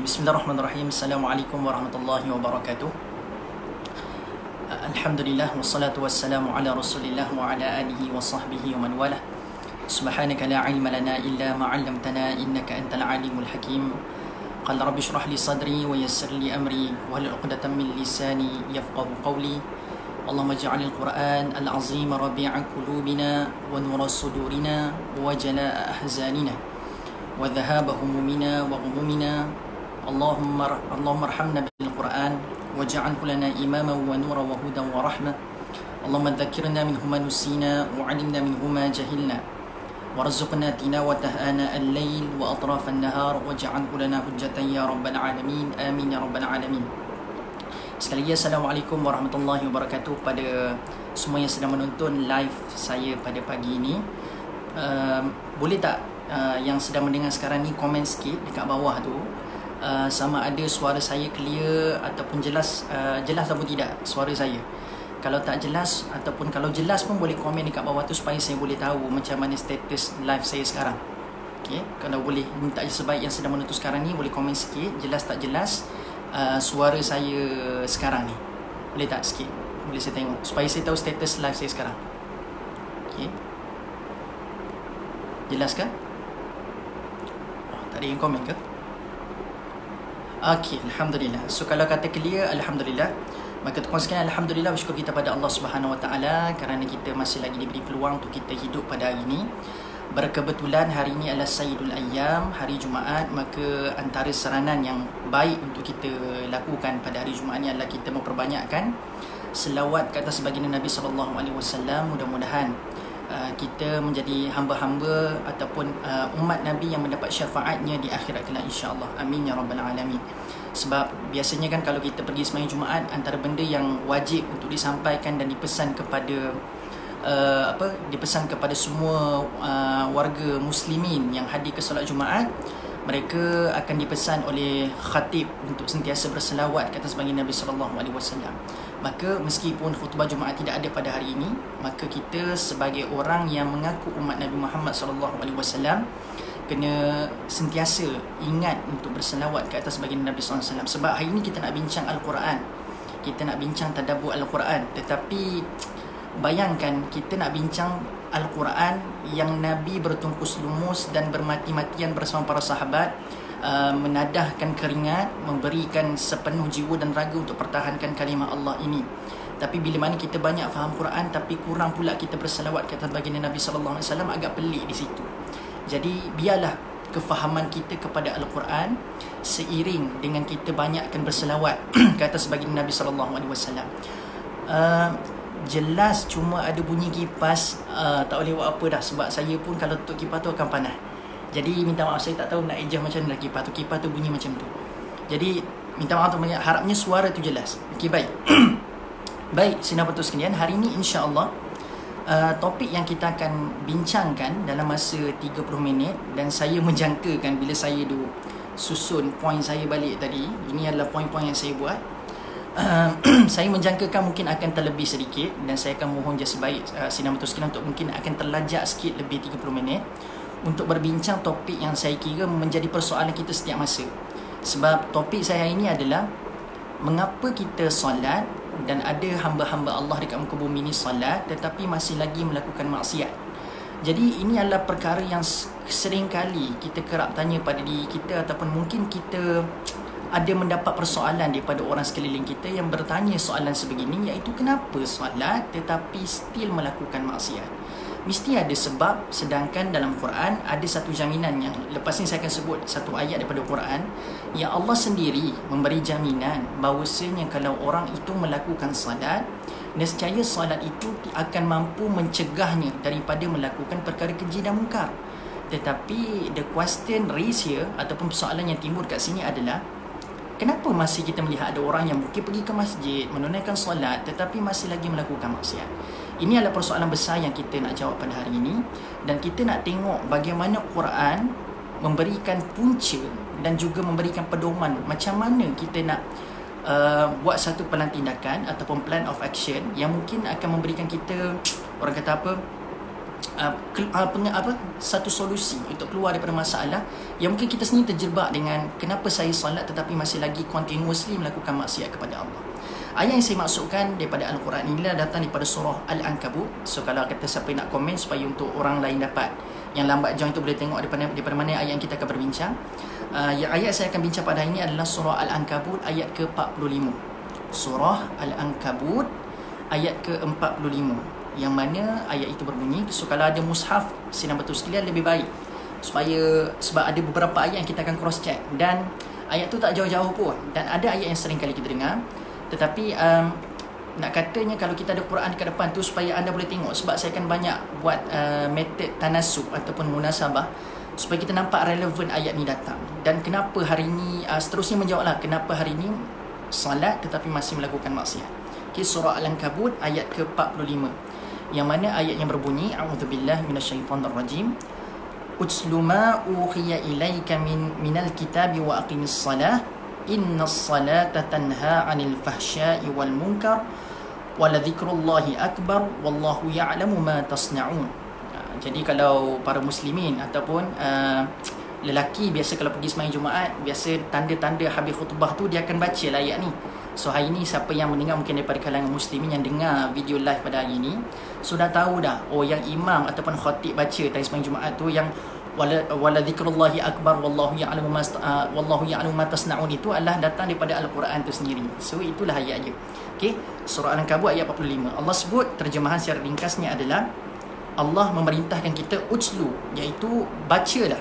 Bismillahirrahmanirrahim. Assalamualaikum warahmatullahi wabarakatuh. Alhamdulillah wassalatu wassalamu ala Rasulillah wa ala alihi wa sahbihi wa man walah. Subhanaka la ilma lana illa ma 'allamtana innaka antal alimul hakim. Qala rabbi shrah li sadri wa yassir li amri wa hlul 'uqdatam min lisani yafqahu qawli. Allahumma ij'alil Qur'an al-'azim rabi'a qulubina wa nura sudurina wa jalaa'a ahzanina wa dhahaba humumina wa ghumumina. Allahumma arhamna bil Qur'an waj'alhu lana imama wa nura wa hudan wa rahmah. Allahumma dhakkirna minhu ma nusina wa 'allimna minhu ma jahilna warzuqna tilawatah ana al-lail wa atraf an-nahar waj'alhu lana hujjatan ya rabbal alamin. Amin ya rabbal alamin. Sekali lagi Assalamualaikum warahmatullahi wabarakatuh pada semua yang sedang menonton live saya pada pagi ini. Boleh tak yang sedang mendengar sekarang ni komen sikit dekat bawah tu, sama ada suara saya clear ataupun jelas ataupun tidak suara saya. Kalau tak jelas ataupun kalau jelas pun boleh komen dekat bawah tu supaya saya boleh tahu macam mana status live saya sekarang. Okay? Kalau boleh minta sebaik yang sedang menonton sekarang ni boleh komen sikit, jelas tak jelas suara saya sekarang ni. Boleh tak sikit? Boleh saya tengok supaya saya tahu status live saya sekarang. Okay? Jelas kan? Tak ada yang komen ke? Okey, Alhamdulillah. So kalau kata clear, Alhamdulillah. Maka tuan sekalian, Alhamdulillah, bersyukur kita pada Allah Subhanahu Wa Taala kerana kita masih lagi diberi peluang untuk kita hidup pada hari ini. Berkebetulan hari ini adalah Sayyidul Ayyam, hari Jumaat. Maka antara saranan yang baik untuk kita lakukan pada hari Jumaat ini adalah kita memperbanyakkan selawat ke atas baginda Nabi SAW. Mudah-mudahan kita menjadi hamba-hamba ataupun umat Nabi yang mendapat syafaatnya di akhirat kelak, insya-Allah. Amin ya rabbal alamin. Sebab biasanya kan kalau kita pergi sembahyang Jumaat, antara benda yang wajib untuk disampaikan dan dipesan kepada dipesan kepada semua warga muslimin yang hadir ke solat Jumaat, mereka akan dipesan oleh khatib untuk sentiasa berselawat ke atas baginda Nabi SAW. Maka meskipun khutbah Jumaat tidak ada pada hari ini, maka kita sebagai orang yang mengaku umat Nabi Muhammad SAW kena sentiasa ingat untuk berselawat ke atas baginda Nabi SAW. Sebab hari ini kita nak bincang Al-Quran, kita nak bincang tadabbur Al-Quran. Tetapi bayangkan kita nak bincang Al-Quran yang Nabi bertungkus lumus dan bermati-matian bersama para sahabat, menadahkan keringat, memberikan sepenuh jiwa dan raga untuk pertahankan kalimah Allah ini. Tapi bila mana kita banyak faham Quran tapi kurang pula kita berselawat ke atas baginda Nabi SAW, agak pelik di situ. Jadi biarlah kefahaman kita kepada Al-Quran seiring dengan kita banyakkan berselawat ke atas baginda Nabi SAW. Jelas cuma ada bunyi kipas, tak boleh buat apa dah. Sebab saya pun kalau tutup kipas tu akan panas. Jadi minta maaf, saya tak tahu nak adjust macam mana kipas tu. Kipas tu bunyi macam tu. Jadi minta maaf tu banyak. Harapnya suara tu jelas. Okey, baik. Baik, Sina Betul sekalian, hari ini insya-Allah topik yang kita akan bincangkan dalam masa 30 minit. Dan saya menjangkakan bila saya susun poin saya balik tadi, ini adalah poin-poin yang saya buat. Saya menjangkakan mungkin akan terlebih sedikit, dan saya akan mohon jasa baik Sina Betul sekalian untuk mungkin akan terlajak sikit lebih 30 minit untuk berbincang topik yang saya kira menjadi persoalan kita setiap masa. Sebab topik saya ini adalah mengapa kita solat dan ada hamba-hamba Allah dekat muka bumi ni solat tetapi masih lagi melakukan maksiat. Jadi ini adalah perkara yang sering kali kita kerap tanya pada diri kita, ataupun mungkin kita ada mendapat persoalan daripada orang sekeliling kita yang bertanya soalan sebegini, iaitu kenapa solat tetapi still melakukan maksiat. Mesti ada sebab, sedangkan dalam Quran ada satu jaminan yang lepas ni saya akan sebut satu ayat daripada Quran yang Allah sendiri memberi jaminan bahawasanya kalau orang itu melakukan salat, nescaya salat itu akan mampu mencegahnya daripada melakukan perkara keji dan mungkar. Tetapi the question raised here ataupun persoalan yang timbul kat sini adalah, kenapa masih kita melihat ada orang yang mungkin pergi ke masjid, menunaikan solat tetapi masih lagi melakukan maksiat? Ini adalah persoalan besar yang kita nak jawab pada hari ini. Dan kita nak tengok bagaimana Quran memberikan punca dan juga memberikan pedoman macam mana kita nak buat satu plan tindakan ataupun plan of action yang mungkin akan memberikan kita, orang kata apa, satu solusi untuk keluar daripada masalah yang mungkin kita sendiri terjebak dengan kenapa saya solat tetapi masih lagi continuously melakukan maksiat kepada Allah. Ayat yang saya maksudkan daripada Al-Quran inilah datang daripada surah Al-Ankabut. So kalau kata siapa nak komen supaya untuk orang lain dapat, yang lambat join tu boleh tengok daripada mana ayat yang kita akan berbincang. Ayat saya akan bincang pada hari ini adalah surah Al-Ankabut ayat ke-45. Surah Al-Ankabut ayat ke-45, yang mana ayat itu berbunyi. So kalau ada mushaf sidang betul sekalian lebih baik, sebab ada beberapa ayat yang kita akan cross check, dan ayat tu tak jauh-jauh pun, dan ada ayat yang sering kali kita dengar. Tetapi nak katanya kalau kita ada Quran dekat depan tu supaya anda boleh tengok, sebab saya akan banyak buat metod tanasub ataupun munasabah supaya kita nampak relevan ayat ni datang. Dan kenapa hari ni seterusnya menjawablah kenapa hari ni salat tetapi masih melakukan maksiat. Okay, surah Al-Ankabut ayat ke-45, yang mana ayat yang berbunyi a'udzubillahi minasyaitonirrajim. Utslu ma uhiya ilaika minal kitabi wa aqimis salah innas salata tanha 'anil fahsya'i wal munkar wa la dzikrullahi akbar wallahu ya'lamu ma tasna'un. Jadi kalau para muslimin ataupun lelaki biasa kalau pergi sembahyang Jumaat, biasa tanda-tanda habis khutbah tu dia akan baca lah ayat ni. So hari ni siapa yang mendengar mungkin daripada kalangan muslimin yang dengar video live pada hari ni sudah tahu dah, oh yang imam ataupun khatib baca tadi sembahyang Jumaat tu yang wala dzikrullahi akbar wallahu ya'lamu ma tasna'un itu adalah datang daripada Al-Quran tu sendiri. So itulah ayat dia. Okey, surah Al-Ankabut ayat 45. Allah sebut, terjemahan secara ringkasnya adalah Allah memerintahkan kita utslu, iaitu bacalah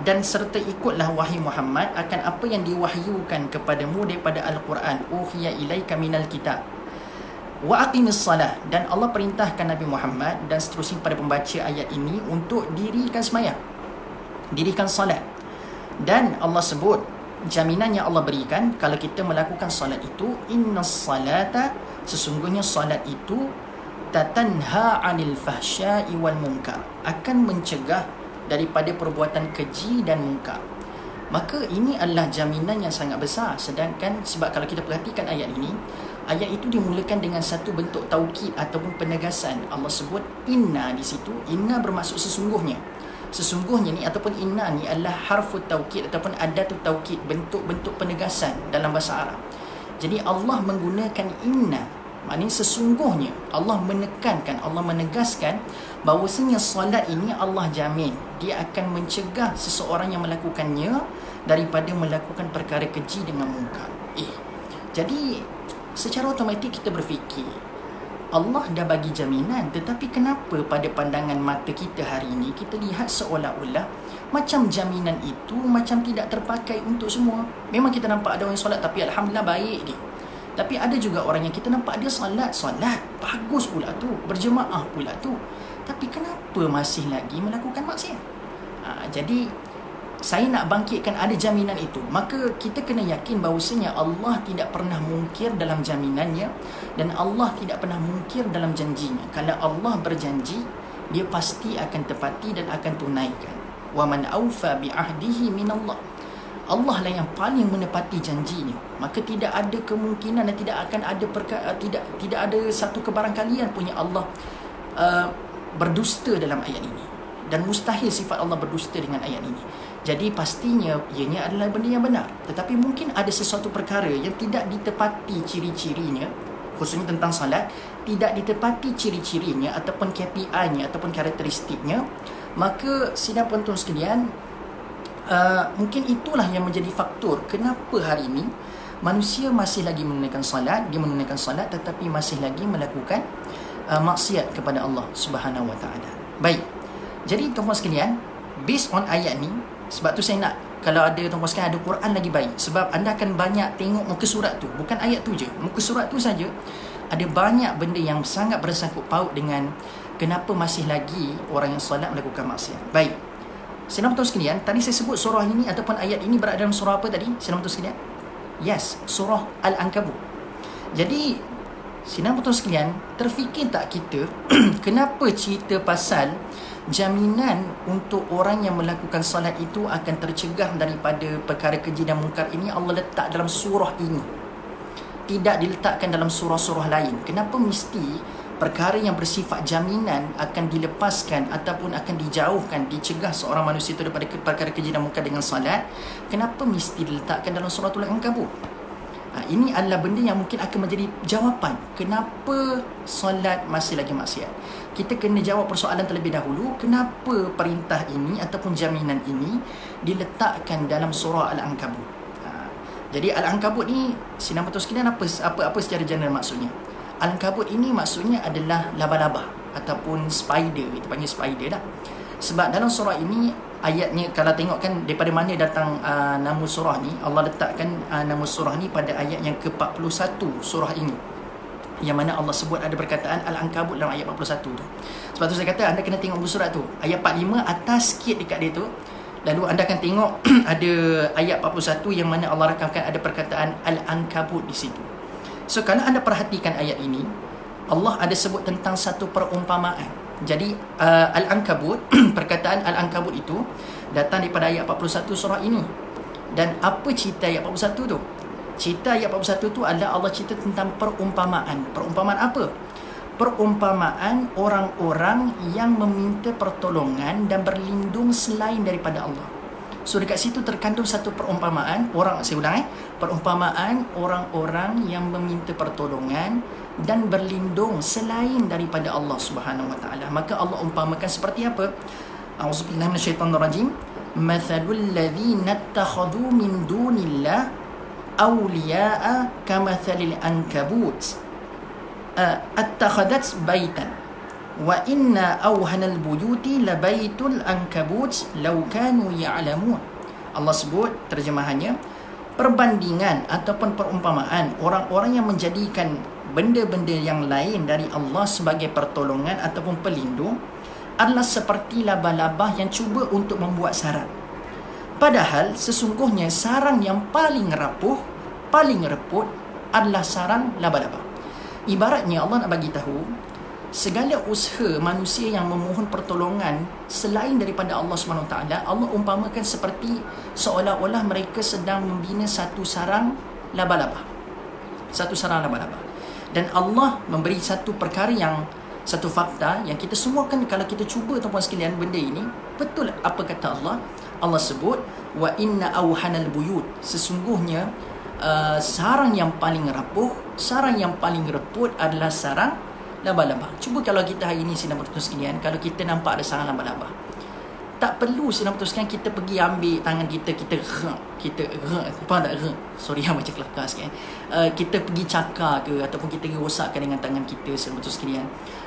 dan serta ikutlah wahai Muhammad akan apa yang diwahyukan kepadamu daripada Al-Quran. Uhiya ilaika minal kitab wa aqimis salah, dan Allah perintahkan Nabi Muhammad dan seterusnya pada pembaca ayat ini untuk dirikan sembahyang, dirikan salat. Dan Allah sebut jaminan yang Allah berikan kalau kita melakukan salat itu, innas salata, sesungguhnya salat itu tatanha 'anil fahsya'i wal munkar, akan mencegah daripada perbuatan keji dan munkar. Maka ini adalah jaminan yang sangat besar. Sedangkan sebab kalau kita perhatikan ayat ini, ayat itu dimulakan dengan satu bentuk taukid ataupun penegasan. Allah sebut inna di situ. Inna bermaksud sesungguhnya. Sesungguhnya ni ataupun inna ni adalah harfut taukid ataupun adatut taukid, bentuk-bentuk penegasan dalam bahasa Arab. Jadi Allah menggunakan inna, maknanya sesungguhnya. Allah menekankan, Allah menegaskan bahawasanya solat ini Allah jamin dia akan mencegah seseorang yang melakukannya daripada melakukan perkara keji dengan munkar. Jadi secara automatik kita berfikir Allah dah bagi jaminan, tetapi kenapa pada pandangan mata kita hari ini kita lihat seolah-olah macam jaminan itu macam tidak terpakai untuk semua. Memang kita nampak ada orang solat tapi alhamdulillah baik dia. Tapi ada juga orang yang kita nampak dia solat bagus pula tu, berjemaah pula tu, tapi kenapa masih lagi melakukan maksiat? Jadi saya nak bangkitkan ada jaminan itu. Maka kita kena yakin bahawasanya Allah tidak pernah mungkir dalam jaminannya, dan Allah tidak pernah mungkir dalam janjinya. Kalau Allah berjanji, dia pasti akan tepati dan akan tunaikan. Wa man awfa bi ahdihi minallah. Allah lah yang paling menepati janjinya. Maka tidak ada kemungkinan dan tidak akan ada tidak ada satu kebarangkalian punya Allah berdusta dalam ayat ini. Dan mustahil sifat Allah berdusta dengan ayat ini. Jadi pastinya ianya adalah benda yang benar. Tetapi mungkin ada sesuatu perkara yang tidak ditepati ciri-cirinya, khususnya tentang salat, tidak ditepati ciri-cirinya ataupun KPI-nya ataupun karakteristiknya. Maka sidang penonton sekalian, mungkin itulah yang menjadi faktor kenapa hari ini manusia masih lagi menunaikan salat, dia menunaikan salat tetapi masih lagi melakukan maksiat kepada Allah Subhanahu Wa Taala. Baik. Jadi tuan-tuan sekalian, based on ayat ni, sebab tu saya nak kalau ada tuan-tuan sekalian ada Quran lagi baik, sebab anda akan banyak tengok muka surat tu, bukan ayat tu je. Muka surat tu saja ada banyak benda yang sangat bersangkut paut dengan kenapa masih lagi orang yang solat melakukan maksiat. Baik. Senang betul sekalian, tadi saya sebut surah ini ataupun ayat ini berada dalam surah apa tadi? Senang betul sekalian? Yes, surah Al-Ankabut. Jadi, senang betul sekalian, terfikir tak kita kenapa cerita pasal jaminan untuk orang yang melakukan salat itu akan tercegah daripada perkara keji dan munkar ini Allah letak dalam surah ini, tidak diletakkan dalam surah-surah lain? Kenapa mesti perkara yang bersifat jaminan akan dilepaskan ataupun akan dijauhkan, dicegah seorang manusia itu daripada perkara keji dan munkar dengan salat, kenapa mesti diletakkan dalam suratul Ankabut? Ini adalah benda yang mungkin akan menjadi jawapan kenapa solat masih lagi maksiat. Kita kena jawab persoalan terlebih dahulu, kenapa perintah ini ataupun jaminan ini diletakkan dalam surah Al-Ankabut. Jadi Al-Ankabut ni, Sinar Betul sekalian, apa secara general maksudnya? Al-Ankabut ini maksudnya adalah laba-laba ataupun spider, kita panggil spider dah. Sebab dalam surah ini ayatnya, kalau tengok kan daripada mana datang nama surah ni, Allah letakkan nama surah ni pada ayat yang ke-41 surah ini, yang mana Allah sebut ada perkataan Al-Ankabut dalam ayat 41 tu. Sebab tu saya kata anda kena tengok buku surat tu, ayat 45 atas sikit dekat dia tu, lalu anda akan tengok ada ayat 41 yang mana Allah rakamkan ada perkataan Al-Ankabut di situ. So kalau anda perhatikan ayat ini, Allah ada sebut tentang satu perumpamaan. Jadi Al-Ankabut, perkataan Al-Ankabut itu datang daripada ayat 41 surah ini. Dan apa cerita ayat 41 tu? Cerita ayat 41 tu adalah Allah cerita tentang perumpamaan. Perumpamaan apa? Perumpamaan orang-orang yang meminta pertolongan dan berlindung selain daripada Allah. So dekat situ terkandung satu perumpamaan perumpamaan orang-orang yang meminta pertolongan dan berlindung selain daripada Allah Subhanahu wa taala. Maka Allah umpamakan seperti apa? A'udzubillahi minasyaitonirrajim. Mathalul ladzina ittakhadhu min dunillah awliya'a kamathalil ankabut attakhadat baitan wa inna awhanal buyuti labaitul ankabut law kanu ya'lamun. Allah sebut terjemahannya, perbandingan ataupun perumpamaan orang-orang yang menjadikan benda-benda yang lain dari Allah sebagai pertolongan ataupun pelindung adalah seperti laba-laba yang cuba untuk membuat sarang. Padahal sesungguhnya sarang yang paling rapuh, paling reput adalah sarang laba-laba. Ibaratnya Allah nak bagi tahu, segala usaha manusia yang memohon pertolongan selain daripada Allah SWT, Allah umpamakan seperti seolah-olah mereka sedang membina satu sarang laba-laba. Satu sarang laba-laba. Dan Allah memberi satu perkara yang, satu fakta yang kita semua kan, kalau kita cuba tuan-puan sekalian benda ini, betul apa kata Allah? Allah sebut, wa inna awhanal buyut, sesungguhnya sarang yang paling rapuh, sarang yang paling reput adalah sarang laba-laba. Cuba kalau kita hari ini Sinar Betul sekalian, kalau kita nampak ada sarang laba-laba, tak perlu Sinar Betul sekalian kita pergi ambil tangan kita apa tak sorry macam kelakar sikit kita pergi cakar ke ataupun kita rosakkan dengan tangan kita Sinar Betul sekalian.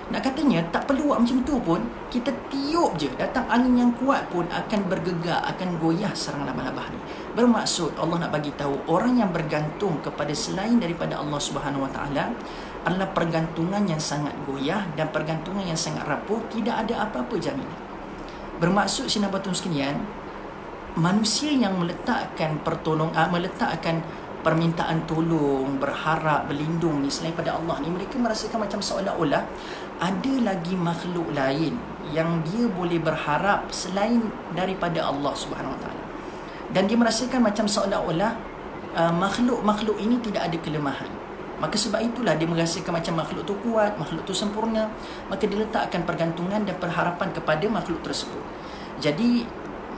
Nak katanya tak perlu buat macam tu pun, kita tiup je, datang angin yang kuat pun akan bergegar, akan goyah sarang laba-laba ni. Bermaksud Allah nak bagi tahu orang yang bergantung kepada selain daripada Allah Subhanahu Wa Taala adalah pergantungan yang sangat goyah dan pergantungan yang sangat rapuh, tidak ada apa-apa jaminan. Bermaksud Sinar Betul sekalian, manusia yang meletakkan meletakkan permintaan tolong, berharap, berlindung ni selain pada Allah ni, mereka merasakan macam seolah-olah ada lagi makhluk lain yang dia boleh berharap selain daripada Allah Subhanahu Wa Taala. Dan dia merasakan macam seolah-olah makhluk-makhluk ini tidak ada kelemahan. Maka sebab itulah dia merasakan macam makhluk tu kuat, makhluk tu sempurna. Maka dia letakkan pergantungan dan perharapan kepada makhluk tersebut. Jadi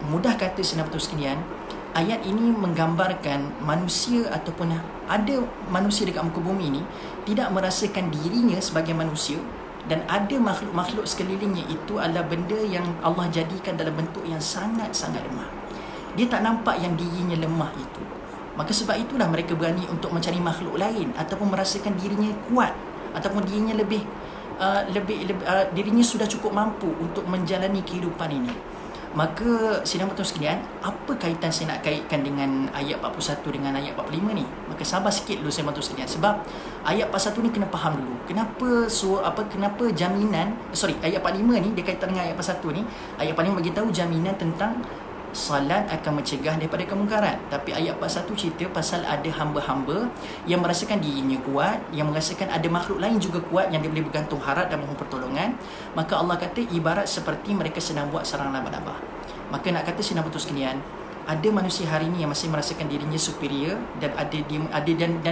mudah kata Sinar Betul sekalian, ayat ini menggambarkan manusia ataupun ada manusia dekat muka bumi ini tidak merasakan dirinya sebagai manusia, dan ada makhluk-makhluk sekelilingnya itu adalah benda yang Allah jadikan dalam bentuk yang sangat-sangat lemah. Dia tak nampak yang dirinya lemah itu. Maka sebab itulah mereka berani untuk mencari makhluk lain ataupun merasakan dirinya kuat ataupun dirinya dirinya sudah cukup mampu untuk menjalani kehidupan ini. Maka Sinar Betul sekalian, apa kaitan saya nak kaitkan dengan ayat 41 dengan ayat 45 ni? Maka sabar sikit dulu Sinar Betul sekalian, sebab ayat 41 ni kena faham dulu. Kenapa jaminan, ayat 45 ni dia kaitan dengan ayat 41 ni. Ayat 45 bagi tahu jaminan tentang salat akan mencegah daripada kemungkaran. Tapi ayat 41 cerita pasal ada hamba-hamba yang merasakan dirinya kuat, yang merasakan ada makhluk lain juga kuat yang dia boleh bergantung harap dan mohon pertolongan. Maka Allah kata ibarat seperti mereka sedang buat sarang laba-laba. Maka nak kata Sinar Betul sekalian, ada manusia hari ini yang masih merasakan dirinya superior dan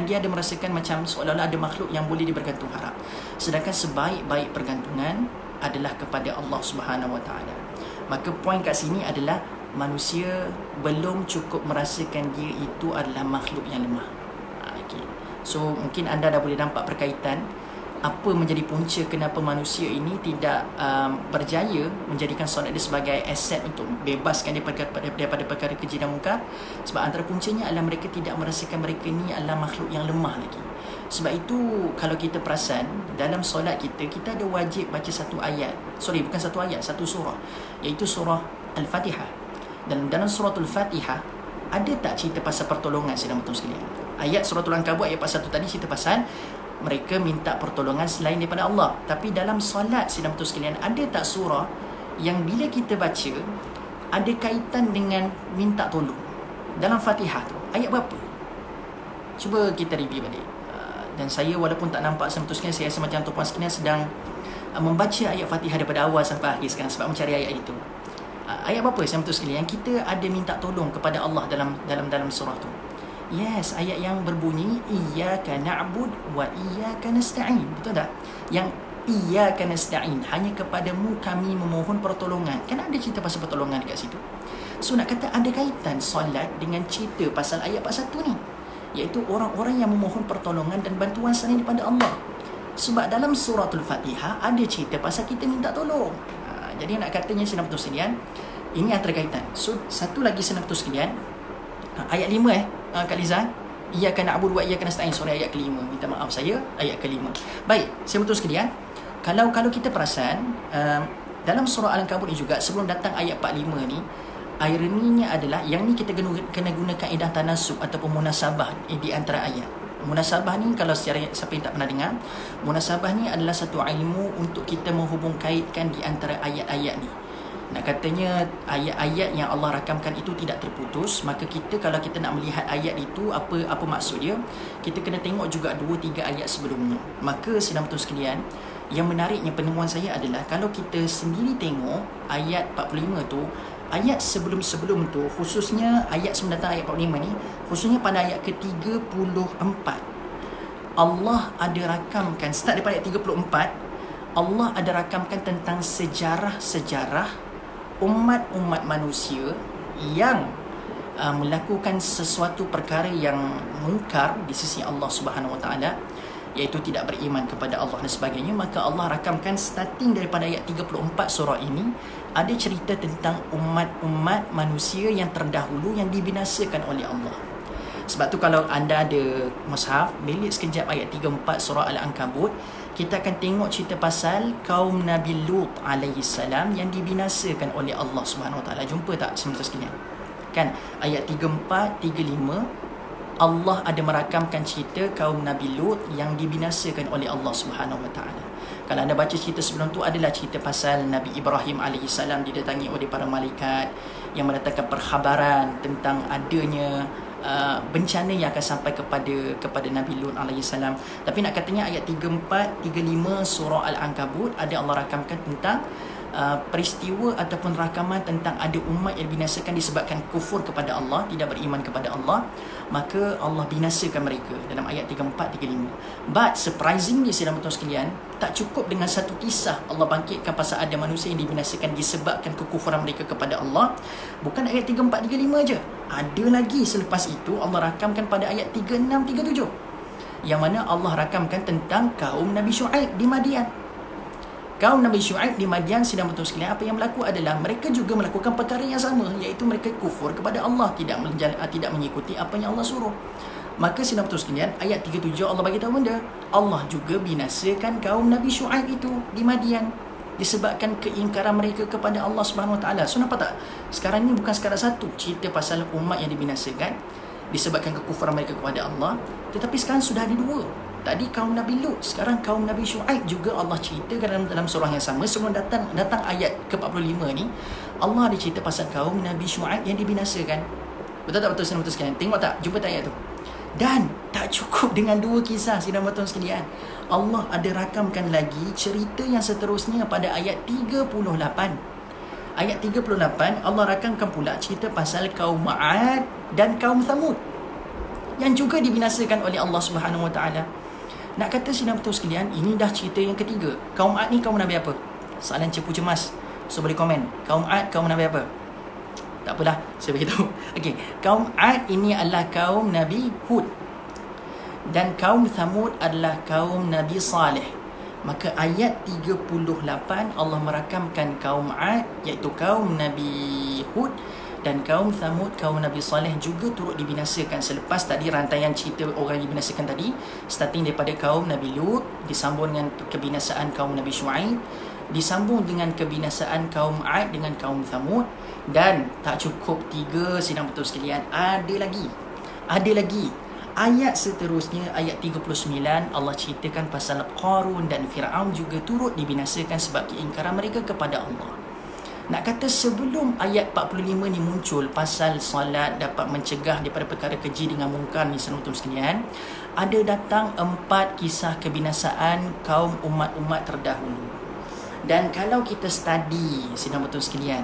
dia ada merasakan macam seolah-olah ada makhluk yang boleh dibergantung harap. Sedangkan sebaik-baik pergantungan adalah kepada Allah Subhanahu Wa Taala. Maka poin kat sini adalah manusia belum cukup merasakan dia itu adalah makhluk yang lemah. Okay. So mungkin anda dah boleh nampak perkaitan apa menjadi punca kenapa manusia ini tidak berjaya menjadikan solat dia sebagai aset untuk bebaskan dia daripada perkara keji dan munkar. Sebab antara puncanya adalah mereka tidak merasakan mereka ini adalah makhluk yang lemah lagi. Sebab itu kalau kita perasan dalam solat kita ada wajib baca satu ayat, bukan satu ayat, satu surah, iaitu surah Al-Fatihah. Dan dalam surah Al-Fatihah ada tak cerita pasal pertolongan sedang betul sekalian? Ayat surah Al-Ankabut ayat 1 tadi cerita pasal mereka minta pertolongan selain daripada Allah. Tapi dalam solat sidang betul sekalian, ada tak surah yang bila kita baca ada kaitan dengan minta tolong? Dalam Fatihah tu ayat berapa? Cuba kita review balik. Dan saya walaupun tak nampak sidang betul sekalian, saya rasa macam tuan-puan sekalian sedang membaca ayat Fatihah daripada awal sampai akhir sekarang sebab mencari ayat itu. Ayat berapa sidang betul sekalian yang kita ada minta tolong kepada Allah dalam surah tu? Yes, ayat yang berbunyi iyyaka na'bud wa iyyaka nasta'in. Betul tak? Yang iyyaka nasta'in, hanya kepadamu kami memohon pertolongan. Kan ada cerita pasal pertolongan dekat situ. So nak kata ada kaitan solat dengan cerita pasal ayat 41 ni, iaitu orang-orang yang memohon pertolongan dan bantuan selain daripada Allah. Sebab dalam suratul Fatihah ada cerita pasal kita minta tolong. Jadi nak katanya senang betul sekalian, ini antara kaitan. So satu lagi senang betul sekalian, ayat 5 Kak Liza, iyyaka na'budu wa iyyaka nasta'in, surah ayat ke-5. Minta maaf saya, ayat ke-5. Baik, saya betul sekalian, kalau kita perasan dalam surah Al-Ankabut ni juga sebelum datang ayat 45 ni, ironinya adalah yang ni kita kena guna kaedah tanasub ataupun munasabah di antara ayat. Munasabah ni kalau secara siapa yang tak pernah dengar, munasabah ni adalah satu ilmu untuk kita menghubung kaitkan di antara ayat-ayat ni. Nak katanya ayat-ayat yang Allah rakamkan itu tidak terputus, maka kita kalau kita nak melihat ayat itu apa maksud dia, kita kena tengok juga 2-3 ayat sebelumnya. Maka sedang betul sekalian, yang menariknya penemuan saya adalah kalau kita sendiri tengok ayat 45 tu, ayat sebelum-sebelum tu, khususnya ayat sebelum datang ayat 45 ni, khususnya pada ayat ke-34, Allah ada rakamkan, start daripada ayat 34, Allah ada rakamkan tentang sejarah-sejarah umat-umat manusia yang melakukan sesuatu perkara yang mungkar di sisi Allah Subhanahu Wa Taala, iaitu tidak beriman kepada Allah dan sebagainya. Maka Allah rakamkan starting daripada ayat 34 surah ini, ada cerita tentang umat-umat manusia yang terdahulu yang dibinasakan oleh Allah. Sebab tu kalau anda ada mushaf, belik sekejap ayat 34 surah Al-Ankabut, kita akan tengok cerita pasal kaum Nabi Lut alaihi salam yang dibinasakan oleh Allah Subhanahu Wa Taala. Jumpa tak sebentar sekalian? Kan ayat 34, 35 Allah ada merakamkan cerita kaum Nabi Lut yang dibinasakan oleh Allah Subhanahu Wa Taala. Kalau anda baca cerita sebelum tu adalah cerita pasal Nabi Ibrahim alaihi salam didatangi oleh para malaikat yang mendatangkan perkhabaran tentang adanya bencana yang akan sampai kepada Nabi Lut alaihi salam. Tapi nak katanya ayat 34, 35 surah Al-Ankabut ada Allah rakamkan tentang peristiwa ataupun rakaman tentang ada umat yang binasakan disebabkan kufur kepada Allah, tidak beriman kepada Allah, maka Allah binasakan mereka dalam ayat 34, 35. But surprisingly sedang betul sekalian, tak cukup dengan satu kisah Allah bangkitkan pasal ada manusia yang dibinasakan disebabkan kekufuran mereka kepada Allah. Bukan ayat 34, 35 je, ada lagi selepas itu Allah rakamkan pada ayat 36, 37, yang mana Allah rakamkan tentang kaum Nabi Shu'aib di Madian. Kaum Nabi Shu'aib di Madian sedang betul sekalian, apa yang berlaku adalah mereka juga melakukan perkara yang sama, iaitu mereka kufur kepada Allah, tidak mengikuti apa yang Allah suruh. Maka sedang betul sekalian, ayat 37 Allah bagi tahu benda, Allah juga binasakan kaum Nabi Shu'aib itu di Madian disebabkan keingkaran mereka kepada Allah Subhanahu Wa Taala. So nampak tak? Sekarang ni bukan sekadar satu cerita pasal umat yang dibinasakan disebabkan kekufuran mereka kepada Allah, tetapi sekarang sudah ada dua. Tadi kaum Nabi Lut, sekarang kaum Nabi Shu'aib juga Allah ceritakan dalam surah yang sama. Sebelum datang ayat ke-45 ni, Allah ada cerita pasal kaum Nabi Shu'aib yang dibinasakan. Betul tak betul sekalian? Tengok tak? Jumpa tak ayat tu? Dan tak cukup dengan dua kisah sidang betul sekalian, Allah ada rakamkan lagi cerita yang seterusnya pada ayat 38. Ayat 38 Allah rakamkan pula cerita pasal kaum 'Ad dan kaum Thamud yang juga dibinasakan oleh Allah Subhanahu Wa Taala. Nak kata sidang betul sekalian, ini dah cerita yang ketiga. Kaum 'Ad ni kaum Nabi apa? Soalan cepu cemas. So boleh komen. Kaum 'Ad kaum Nabi apa? Tak apalah, saya beritahu. Okey, kaum 'Ad ini adalah kaum Nabi Hud. Dan kaum Thamud adalah kaum Nabi Saleh. Maka ayat 38 Allah merakamkan kaum 'Ad iaitu kaum Nabi Hud dan kaum Thamud, kaum Nabi Saleh juga turut dibinasakan selepas tadi rantaian cerita orang dibinasakan tadi, starting daripada kaum Nabi Lut, disambung dengan kebinasaan kaum Nabi Shu'aib, disambung dengan kebinasaan kaum 'Ad dengan kaum Thamud, dan tak cukup 3 sidang betul sekalian, ada lagi ayat seterusnya, ayat 39 Allah ceritakan pasal Qarun dan Fir'aun juga turut dibinasakan sebab keingkaran mereka kepada Allah. Nak kata sebelum ayat 45 ni muncul pasal solat dapat mencegah daripada perkara keji dengan mungkar ni senang sekalian, ada datang 4 kisah kebinasaan kaum umat-umat terdahulu. Dan kalau kita study sidang betul sekalian,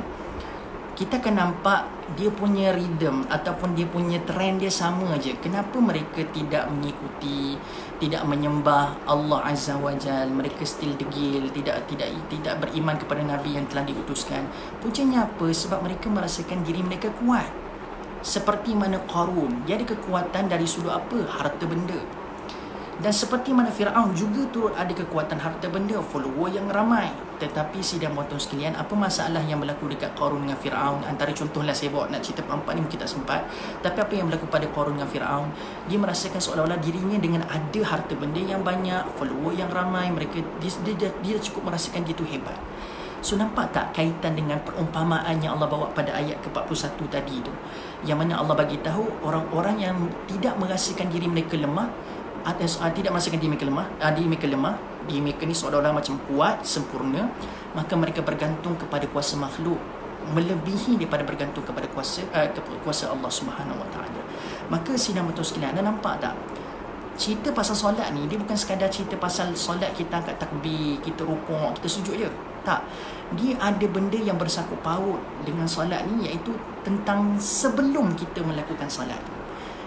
kita akan nampak dia punya rhythm ataupun dia punya trend dia sama je. Kenapa mereka tidak mengikuti, tidak menyembah Allah Azza wa Jal, mereka still degil, tidak beriman kepada Nabi yang telah diutuskan. Puncanya apa? Sebab mereka merasakan diri mereka kuat. Seperti mana Qarun, dia ada kekuatan dari sudut apa? Harta benda. Dan seperti mana Fir'aun juga turut ada kekuatan harta benda, follower yang ramai. Tetapi sidang motor sekalian, apa masalah yang berlaku dekat Qarun dengan Fir'aun? Antara contohlah saya bawa, nak cerita empat ni mungkin tak sempat. Tapi apa yang berlaku pada Qarun dengan Fir'aun? Dia merasakan seolah-olah dirinya dengan ada harta benda yang banyak, follower yang ramai, mereka dia cukup merasakan dia tu hebat. So nampak tak kaitan dengan perumpamaan yang Allah bawa pada ayat ke-41 tadi tu, yang mana Allah bagi tahu orang-orang yang tidak merasakan diri mereka lemah, tidak merasakan diri mereka lemah, diri mereka ni seolah-olah macam kuat, sempurna, maka mereka bergantung kepada kuasa makhluk melebihi daripada bergantung kepada kuasa Allah Subhanahu Wa Taala. Maka sidang betul sekalian, anda nampak tak? Cerita pasal solat ni dia bukan sekadar cerita pasal solat kita angkat takbir, kita rukuk, kita sujud je. Tak. Dia ada benda yang bersangkut paut dengan solat ni, iaitu tentang sebelum kita melakukan solat.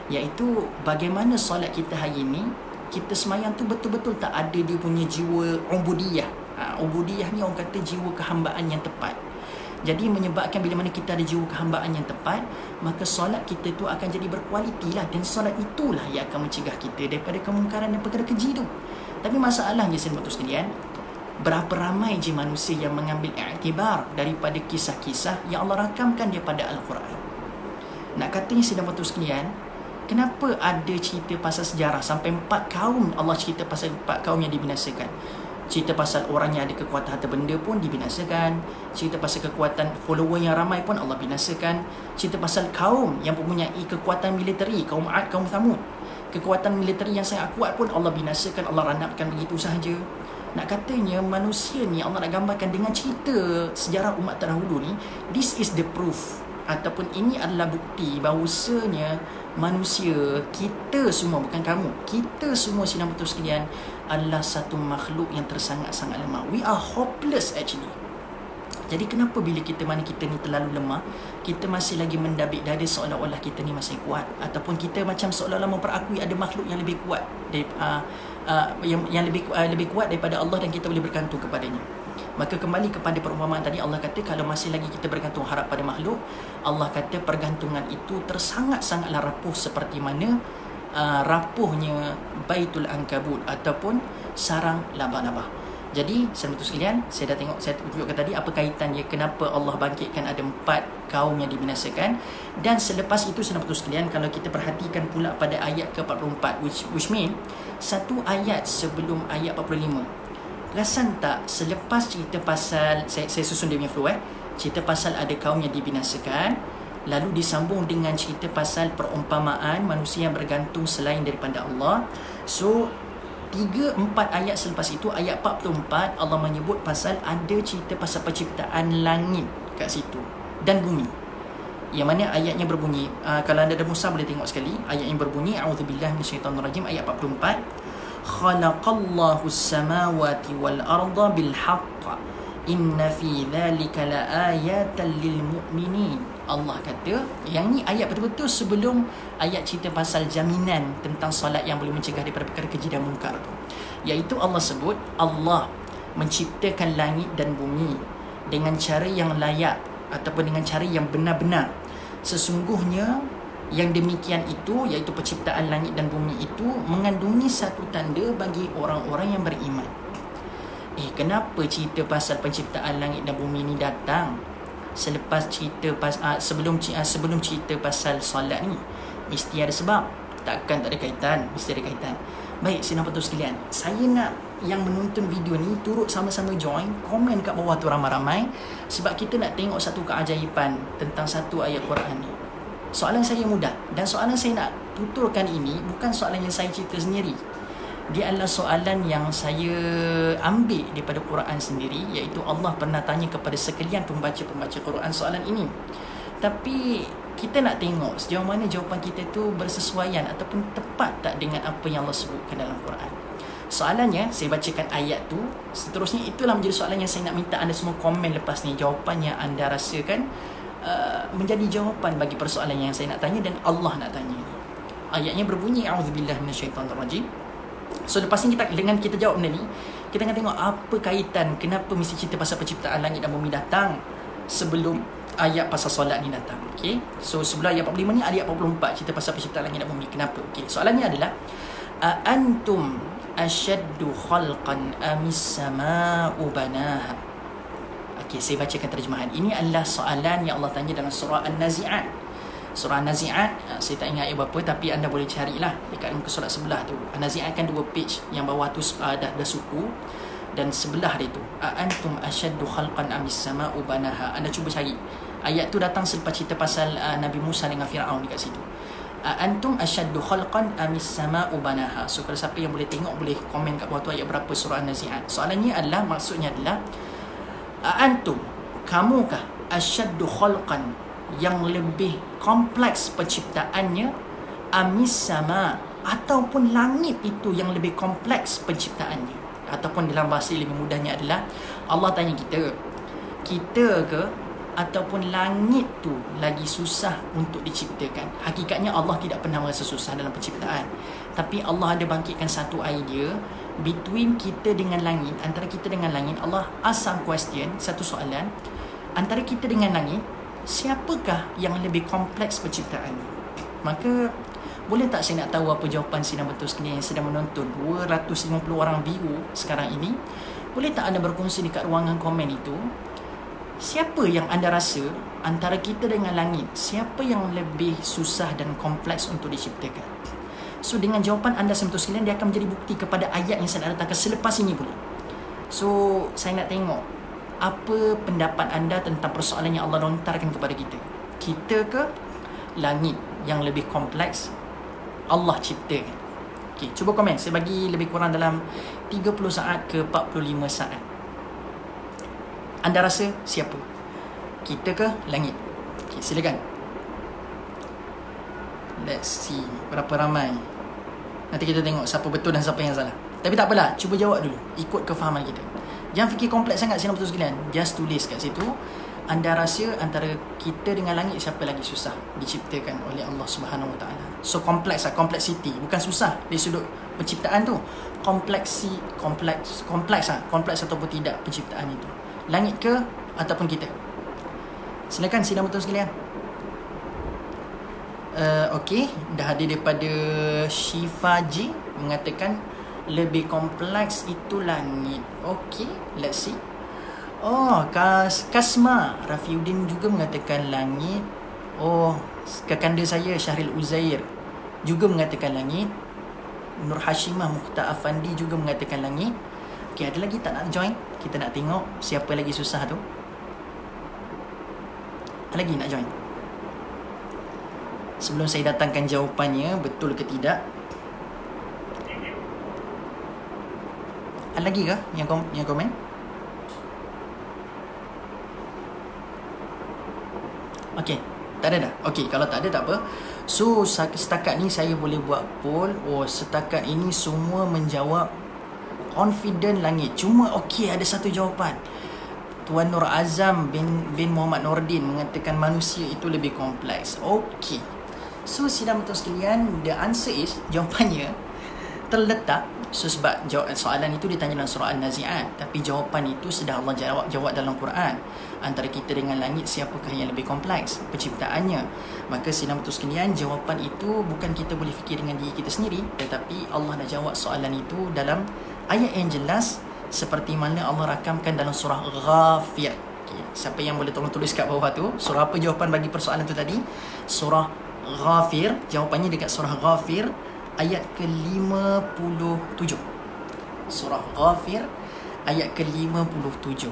Iaitu bagaimana solat kita hari ini, kita semayang tu betul-betul tak ada dia punya jiwa ubudiyah. Ubudiyah ni orang kata jiwa kehambaan yang tepat. Jadi menyebabkan bila mana kita ada jiwa kehambaan yang tepat, maka solat kita tu akan jadi berkualiti lah. Dan solat itulah yang akan mencegah kita daripada kemungkaran dan perkara keji tu. Tapi masalahnya saya betul sekalian, berapa ramai je manusia yang mengambil iktibar daripada kisah-kisah yang Allah rakamkan daripada Al-Quran. Nak katanya sedang betul sekalian, kenapa ada cerita pasal sejarah sampai 4 kaum Allah cerita pasal 4 kaum yang dibinasakan? Cerita pasal orang yang ada kekuatan harta benda pun dibinasakan. Cerita pasal kekuatan follower yang ramai pun Allah binasakan. Cerita pasal kaum yang mempunyai kekuatan militeri, kaum 'Ad, kaum Thamud, kekuatan militeri yang sangat kuat pun Allah binasakan, Allah ranapkan begitu sahaja. Nak katanya manusia ni Allah nak gambarkan dengan cerita sejarah umat terdahulu ni, this is the proof, ataupun ini adalah bukti bahawasanya manusia, kita semua, bukan kamu, kita semua sidang betul sekalian, adalah satu makhluk yang tersangat-sangat lemah. We are hopeless actually. Jadi kenapa bila kita ni terlalu lemah, kita masih lagi mendabik dada seolah-olah kita ni masih kuat, ataupun kita macam seolah-olah memperakui ada makhluk yang lebih kuat yang lebih kuat daripada Allah dan kita boleh bergantung kepadanya. Maka kembali kepada perumpamaan tadi, Allah kata kalau masih lagi kita bergantung harap pada makhluk, Allah kata pergantungan itu tersangat-sangatlah rapuh seperti mana rapuhnya Baitul Ankabut ataupun sarang laba-laba. Jadi sahabat sekalian, saya dah tengok, saya tunjukkan tadi apa kaitannya kenapa Allah bangkitkan ada 4 kaum yang dibinasakan. Dan selepas itu sahabat sekalian, kalau kita perhatikan pula pada ayat ke-44, which mean satu ayat sebelum ayat 45. Perasan tak selepas cerita pasal, saya susun dia punya flow cerita pasal ada kaum yang dibinasakan, lalu disambung dengan cerita pasal perumpamaan manusia yang bergantung selain daripada Allah. So 3-4 ayat selepas itu, ayat 44 Allah menyebut pasal ada cerita pasal penciptaan langit kat situ dan bumi, yang mana ayatnya berbunyi, kalau anda ada Musa boleh tengok sekali, ayat yang berbunyi a'udzubillahi minasyaitonirrajim, ayat 44, khalaqallahu as-samawati wal arda bil haqq Inna fi dhalika laayatan lil mu'minin. Allah kata, yang ni ayat betul-betul sebelum ayat cerita pasal jaminan tentang solat yang boleh mencegah daripada perkara keji dan munkar tu. Iaitu Allah sebut, Allah menciptakan langit dan bumi dengan cara yang layak ataupun dengan cara yang benar-benar. Sesungguhnya yang demikian itu, iaitu penciptaan langit dan bumi itu, mengandungi satu tanda bagi orang-orang yang beriman. Kenapa cerita pasal penciptaan langit dan bumi ni datang selepas cerita sebelum cerita pasal solat ni? Mesti ada sebab. Takkan tak ada kaitan, mesti ada kaitan. Baik, senang betul sekalian. Saya nak yang menonton video ni turut sama-sama join, komen kat bawah tu ramai-ramai, sebab kita nak tengok satu keajaiban tentang satu ayat Quran ni. Soalan saya mudah, dan soalan saya nak tuturkan ini bukan soalan yang saya cerita sendiri. Dia adalah soalan yang saya ambil daripada Quran sendiri, iaitu Allah pernah tanya kepada sekalian pembaca-pembaca Quran soalan ini. Tapi kita nak tengok sejauh mana jawapan kita tu bersesuaian ataupun tepat tak dengan apa yang Allah sebutkan dalam Quran. Soalannya, saya bacakan ayat tu. Seterusnya, itulah menjadi soalan yang saya nak minta anda semua komen lepas ni. Jawapan yang anda rasakan menjadi jawapan bagi persoalan yang saya nak tanya dan Allah nak tanya. Ayatnya berbunyi, A'udzubillah minasyaitanirrajim. So lepas ni dengan kita jawab benda ni, kita akan tengok apa kaitan, kenapa mesti cerita pasal penciptaan langit dan bumi datang sebelum ayat pasal solat ni datang. Okay, so sebelum ayat 45 ni, ayat 44 cerita pasal penciptaan langit dan bumi. Kenapa? Okay, soalannya adalah, antum ashaddu khalqan amis sama'u banaha. Okay, saya bacakan terjemahan. Ini adalah soalan yang Allah tanya dalam surah An-Nazi'at. Surah An-Nazi'at, saya tak ingat ayat berapa, tapi anda boleh carilah dekat muka surat sebelah tu. An-Nazi'at kan 2 page, yang bawah tu dah suku, dan sebelah dia tu, antum ashaddu khalqan amis sama'u banaha. Anda cuba cari. Ayat tu datang selepas cerita pasal Nabi Musa dengan Firaun dekat situ. Antum ashaddu khalqan amis sama'u banaha. So kalau siapa yang boleh tengok, boleh komen kat bawah tu ayat berapa surah An-Nazi'at. Soalannya adalah, maksudnya adalah, antum, kamukah ashaddu khalqan, yang lebih kompleks penciptaannya, amis sama, ataupun langit itu yang lebih kompleks penciptaannya. Ataupun dalam bahasa lebih mudahnya adalah, Allah tanya kita ke ataupun langit tu lagi susah untuk diciptakan. Hakikatnya Allah tidak pernah merasa susah dalam penciptaan, tapi Allah ada bangkitkan satu idea between kita dengan langit. Antara kita dengan langit, Allah ask some question, satu soalan, antara kita dengan langit, siapakah yang lebih kompleks penciptaannya? Maka boleh tak saya nak tahu apa jawapan sidang betul sekalian yang sedang menonton 250 orang view sekarang ini? Boleh tak anda berkongsi dekat ruangan komen itu, siapa yang anda rasa antara kita dengan langit, siapa yang lebih susah dan kompleks untuk diciptakan? So dengan jawapan anda betul sekalian, dia akan menjadi bukti kepada ayat yang saya nak datangkan selepas ini pula. So saya nak tengok apa pendapat anda tentang persoalan yang Allah lontarkan kepada kita. Kita ke langit yang lebih kompleks Allah ciptakan? Okay, cuba komen. Saya bagi lebih kurang dalam 30 saat ke 45 saat. Anda rasa siapa? Kita ke langit? Okay, silakan. Let's see berapa ramai. Nanti kita tengok siapa betul dan siapa yang salah. Tapi tak apalah, cuba jawab dulu, ikut kefahaman kita. Jangan fikir kompleks sangat, siapa betul sekalian. Just tulis kat situ, anda rasa antara kita dengan langit siapa lagi susah diciptakan oleh Allah Subhanahu Wa Taala. So kompleks lah, complexity, bukan susah dari sudut penciptaan tu. Kompleks ataupun tidak penciptaan itu. Langit ke ataupun kita? Silakan sidang betul sekalian. Okey, dah ada daripada Shifa J mengatakan lebih kompleks itu langit. Okey, let's see. Oh, Kasma Rafiuddin juga mengatakan langit. Oh, kakanda saya Syahril Uzair juga mengatakan langit. Nur Hashimah Mukhtar Afandi juga mengatakan langit. Okey, ada lagi tak nak join? Kita nak tengok siapa lagi susah tu. Ada lagi nak join? Sebelum saya datangkan jawapannya, betul ke tidak? Ada lagi ke yang komen? Okey, tak ada dah. Okey, kalau tak ada tak apa. So setakat ni saya boleh buat poll. Oh, setakat ini semua menjawab confident langit. Cuma okey, ada satu jawapan. Tuan Nur Azam bin Muhammad Nordin mengatakan manusia itu lebih kompleks. Okey. So sidang betul sekalian, the answer is, jawapannya terletak. So sebab soalan itu ditanya dalam surah An-Nazi'at, tapi jawapan itu sudah Allah jawab dalam Quran. Antara kita dengan langit, siapakah yang lebih kompleks penciptaannya? Maka sidang betul sekalian, jawapan itu bukan kita boleh fikir dengan diri kita sendiri, tetapi Allah dah jawab soalan itu dalam ayat yang jelas, seperti mana Allah rakamkan dalam surah Ghafir. Okay. Siapa yang boleh tolong tulis kat bawah tu, surah apa jawapan bagi persoalan tu tadi? Surah Ghafir. Jawapannya dekat surah Ghafir ayat ke-57. Surah Ghafir ayat ke-57.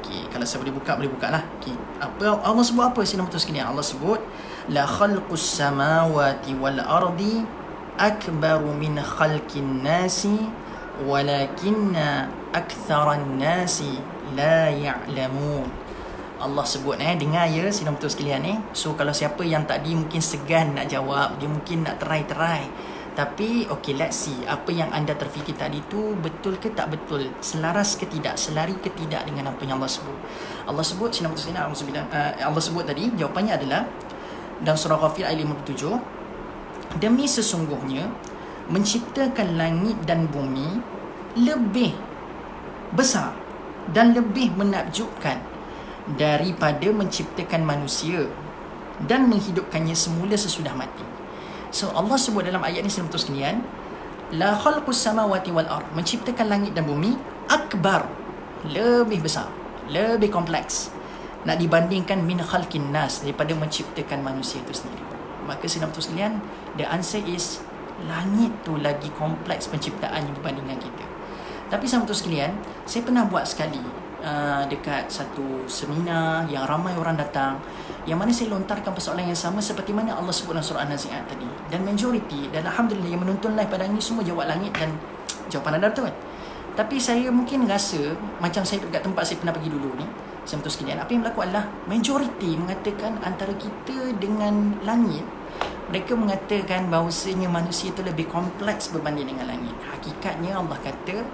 Okay, kalau saya boleh buka lah. Okay. Apa Allah sebut apa sini betul sekalian? Allah sebut la khalqus samawati wal ardi akbaru min khalqin nasi walakinna aktharan nasi la ya'lamun. Allah sebut dengar ya sidang betul sekalian So kalau siapa yang tadi mungkin segan nak jawab, dia mungkin nak try, tapi okay, let's see apa yang anda terfikir tadi tu betul ke tak betul, selaras ke tidak, selari ke tidak dengan apa yang Allah sebut. Allah sebut sidang betul sekalian, Allah sebut tadi, jawapannya adalah dalam surah Ghafir ayat 57, demi sesungguhnya menciptakan langit dan bumi lebih besar dan lebih menakjubkan daripada menciptakan manusia dan menghidupkannya semula sesudah mati. So Allah sebut dalam ayat ni betul sekalian, la khalqus samawati wal ard, menciptakan langit dan bumi, akbar, lebih besar, lebih kompleks, nak dibandingkan min khalqin nas, daripada menciptakan manusia itu sendiri. Maka sidang betul sekalian, the answer is langit tu lagi kompleks penciptaannya berbandingkan kita. Tapi sama betul sekalian, saya pernah buat sekali dekat satu seminar yang ramai orang datang, yang mana saya lontarkan persoalan yang sama seperti mana Allah sebut dalam surah An-Nazi'at tadi, dan majoriti, dan Alhamdulillah yang menonton live pada hari ini semua jawab langit, dan jawapan anda betul kan? Tapi saya mungkin rasa macam saya dekat tempat saya pernah pergi dulu ni, sama betul sekalian, apa yang berlaku adalah majoriti mengatakan antara kita dengan langit, mereka mengatakan bahawasanya manusia itu lebih kompleks berbanding dengan langit. Hakikatnya Allah kata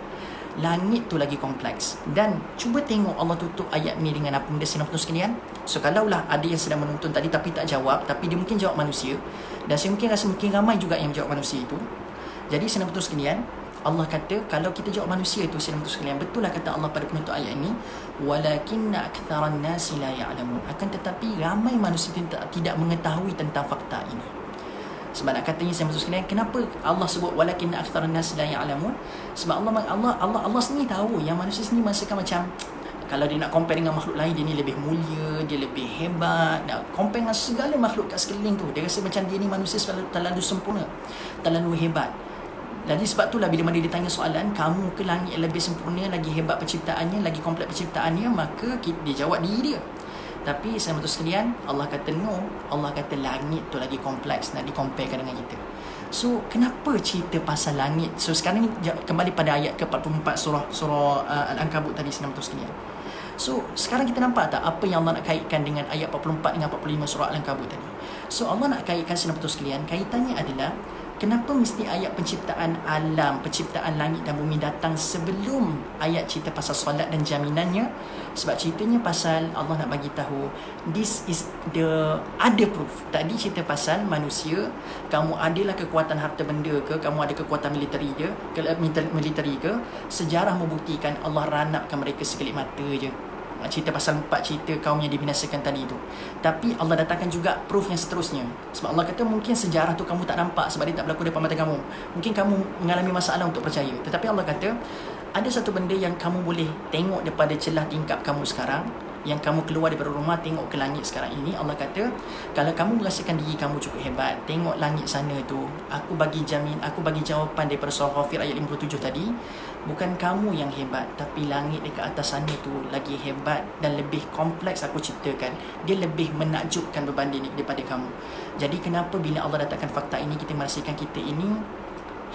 langit tu lagi kompleks. Dan cuba tengok Allah tutup ayat ni dengan apa benda sidang betul sekalian. So kalaulah ada yang sedang menonton tadi tapi tak jawab, tapi dia mungkin jawab manusia, dan saya mungkin rasa mungkin ramai juga yang jawab manusia itu. Jadi sidang betul sekalian, Allah kata kalau kita jawab manusia itu, sidang betul sekalian, betul lah kata Allah pada penutup ayat ini, walakinna aktharan nasi la ya'lamun, akan tetapi ramai manusia tidak mengetahui tentang fakta ini. Sebab nak katanya saya betul sekalian, kenapa Allah sebut walakinna aktharan nas la ya'lamun? Sebab Allah sendiri tahu yang manusia sendiri merasakan macam kalau dia nak compare dengan makhluk lain, dia ni lebih mulia, dia lebih hebat, nak compare dengan segala makhluk kat sekeliling tu, dia rasa macam dia ni manusia terlalu sempurna, terlalu hebat. Jadi sebab itulah bila mana dia tanya soalan, kamu ke langit yang lebih sempurna, lagi hebat penciptaannya, lagi kompleks penciptaannya, maka dia jawab diri dia. Tapi saya betul sekalian, Allah kata no, Allah kata langit tu lagi kompleks nak dikomparekan dengan kita. So kenapa cerita pasal langit? So sekarang ni kembali pada ayat ke-44 surah Al-Ankabut tadi, senang betul sekalian. So sekarang kita nampak tak apa yang Allah nak kaitkan dengan ayat 44 dengan 45 surah Al-Ankabut tadi. So Allah nak kaitkan, senang betul sekalian, kaitannya adalah kenapa mesti ayat penciptaan alam, penciptaan langit dan bumi datang sebelum ayat cerita pasal solat dan jaminannya? Sebab ceritanya pasal Allah nak bagi tahu this is the other proof. Tadi cerita pasal manusia, kamu adalah kekuatan harta benda ke, kamu ada kekuatan militeri ke, sejarah membuktikan Allah ranapkan mereka sekelip mata je. Cerita pasal 4 cerita kaum yang dibinasakan tadi tu. Tapi Allah datangkan juga proof yang seterusnya. Sebab Allah kata mungkin sejarah tu kamu tak nampak sebab dia tak berlaku depan mata kamu, mungkin kamu mengalami masalah untuk percaya. Tetapi Allah kata ada satu benda yang kamu boleh tengok daripada celah tingkap kamu sekarang, yang kamu keluar daripada rumah tengok ke langit sekarang ini. Allah kata kalau kamu merasakan diri kamu cukup hebat, tengok langit sana tu, aku bagi jawapan daripada surah Ghafir ayat 57 tadi, bukan kamu yang hebat, tapi langit dekat atas sana tu lagi hebat dan lebih kompleks aku ciptakan. Dia lebih menakjubkan berbanding daripada kamu. Jadi kenapa bila Allah datangkan fakta ini, kita merasakan kita ini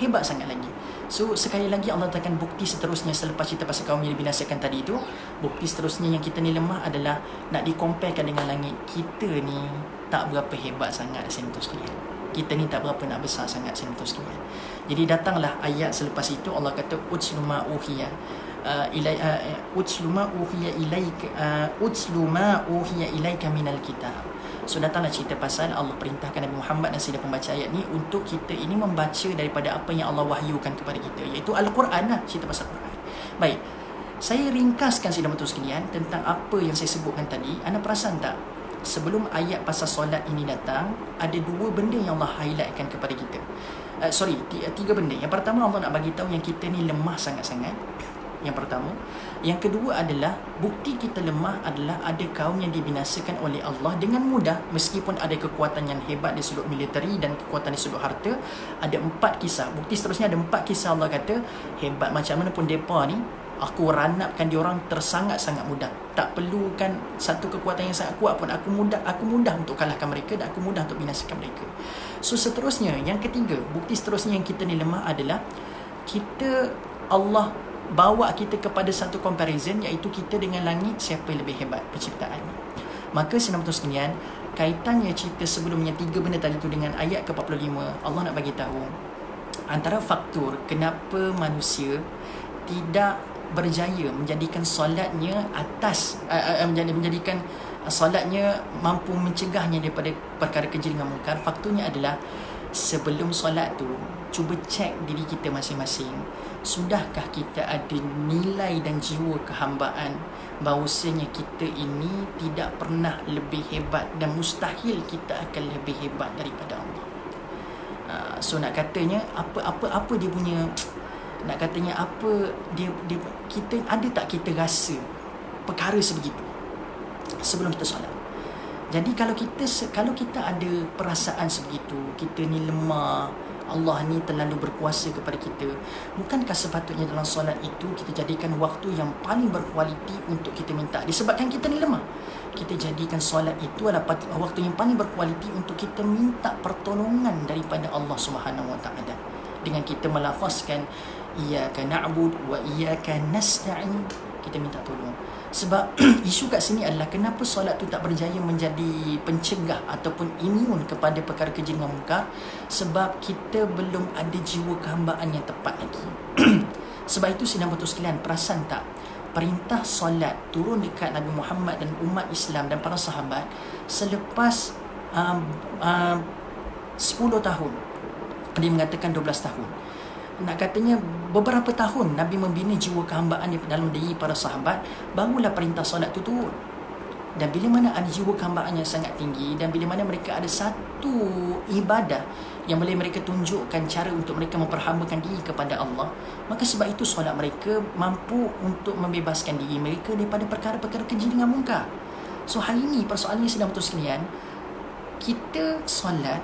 hebat sangat lagi. So sekali lagi Allah datangkan bukti seterusnya selepas cerita pasal kaum yang dibinasakan tadi itu. Bukti seterusnya yang kita ni lemah adalah nak dikomparekan dengan langit. Kita ni tak berapa hebat sangat sentuh sekalian. Kita ni tak berapa nak besar sangat sentuh sekalian. Jadi datanglah ayat selepas itu, Allah kata utslu ma uhiya. utslu ma uhiya ilaika minal kitab. So datanglah cerita pasal Allah perintahkan Nabi Muhammad dan sila pembaca ayat ni untuk kita ini membaca daripada apa yang Allah wahyukan kepada kita, iaitu Al-Quran lah, cerita pasal Quran. Baik, saya ringkaskan sila betul sekalian tentang apa yang saya sebutkan tadi. Anda perasan tak, sebelum ayat pasal solat ini datang, ada dua benda yang Allah highlightkan kepada kita. Tiga benda. Yang pertama, Allah nak bagi tahu yang kita ni lemah sangat-sangat. Yang pertama. Yang kedua adalah bukti kita lemah adalah ada kaum yang dibinasakan oleh Allah dengan mudah, meskipun ada kekuatan yang hebat di sudut militeri dan kekuatan di sudut harta. Ada 4 kisah. Bukti seterusnya ada 4 kisah Allah kata hebat macam mana pun depa ni, aku ranapkan diorang tersangat-sangat mudah. Tak perlukan satu kekuatan yang sangat kuat pun, aku mudah untuk kalahkan mereka dan aku mudah untuk binasakan mereka. So seterusnya, yang ketiga, bukti seterusnya yang kita ni lemah adalah Allah bawa kita kepada satu comparison, iaitu kita dengan langit, siapa yang lebih hebat penciptaan. Maka senang betul sekalian, kaitannya cerita sebelumnya 3 benda tadi tu dengan ayat ke-45, Allah nak bagi tahu antara faktor kenapa manusia tidak berjaya menjadikan solatnya menjadikan solatnya mampu mencegahnya daripada perkara keji dengan mungkar. Faktornya adalah sebelum solat tu, cuba cek diri kita masing-masing. Sudahkah kita ada nilai dan jiwa kehambaan bahawasanya kita ini tidak pernah lebih hebat dan mustahil kita akan lebih hebat daripada Allah. So nak katanya apa dia punya, nak katanya apa dia kita ada tak kita rasa perkara sebegitu sebelum kita solat. Jadi kalau kita ada perasaan sebegitu, kita ni lemah, Allah ni terlalu berkuasa kepada kita, bukankah sepatutnya dalam solat itu kita jadikan waktu yang paling berkualiti untuk kita minta? Disebabkan kita ni lemah, kita jadikan solat itu adalah waktu yang paling berkualiti untuk kita minta pertolongan daripada Allah Subhanahu Wa Taala, dengan kita melafazkan iyyaka na'bud wa iyyaka nasta'in, kita minta tolong. Sebab isu kat sini adalah kenapa solat tu tak berjaya menjadi pencegah ataupun imun kepada perkara keji dengan mungkar. Sebab kita belum ada jiwa kehambaan yang tepat lagi. Sebab itu sidang betul sekalian, perasan tak, perintah solat turun dekat Nabi Muhammad dan umat Islam dan para sahabat selepas 10 tahun. Dia mengatakan 12 tahun. Nak katanya beberapa tahun Nabi membina jiwa kehambaan dalam diri para sahabat, barulah perintah solat itu turun. Dan bila mana ada jiwa kehambaan yang sangat tinggi, dan bila mana mereka ada satu ibadah yang boleh mereka tunjukkan cara untuk mereka memperhambakan diri kepada Allah, maka sebab itu solat mereka mampu untuk membebaskan diri mereka daripada perkara-perkara keji dengan mungkar. So hari ini persoalannya sedang betul sekalian, kita solat,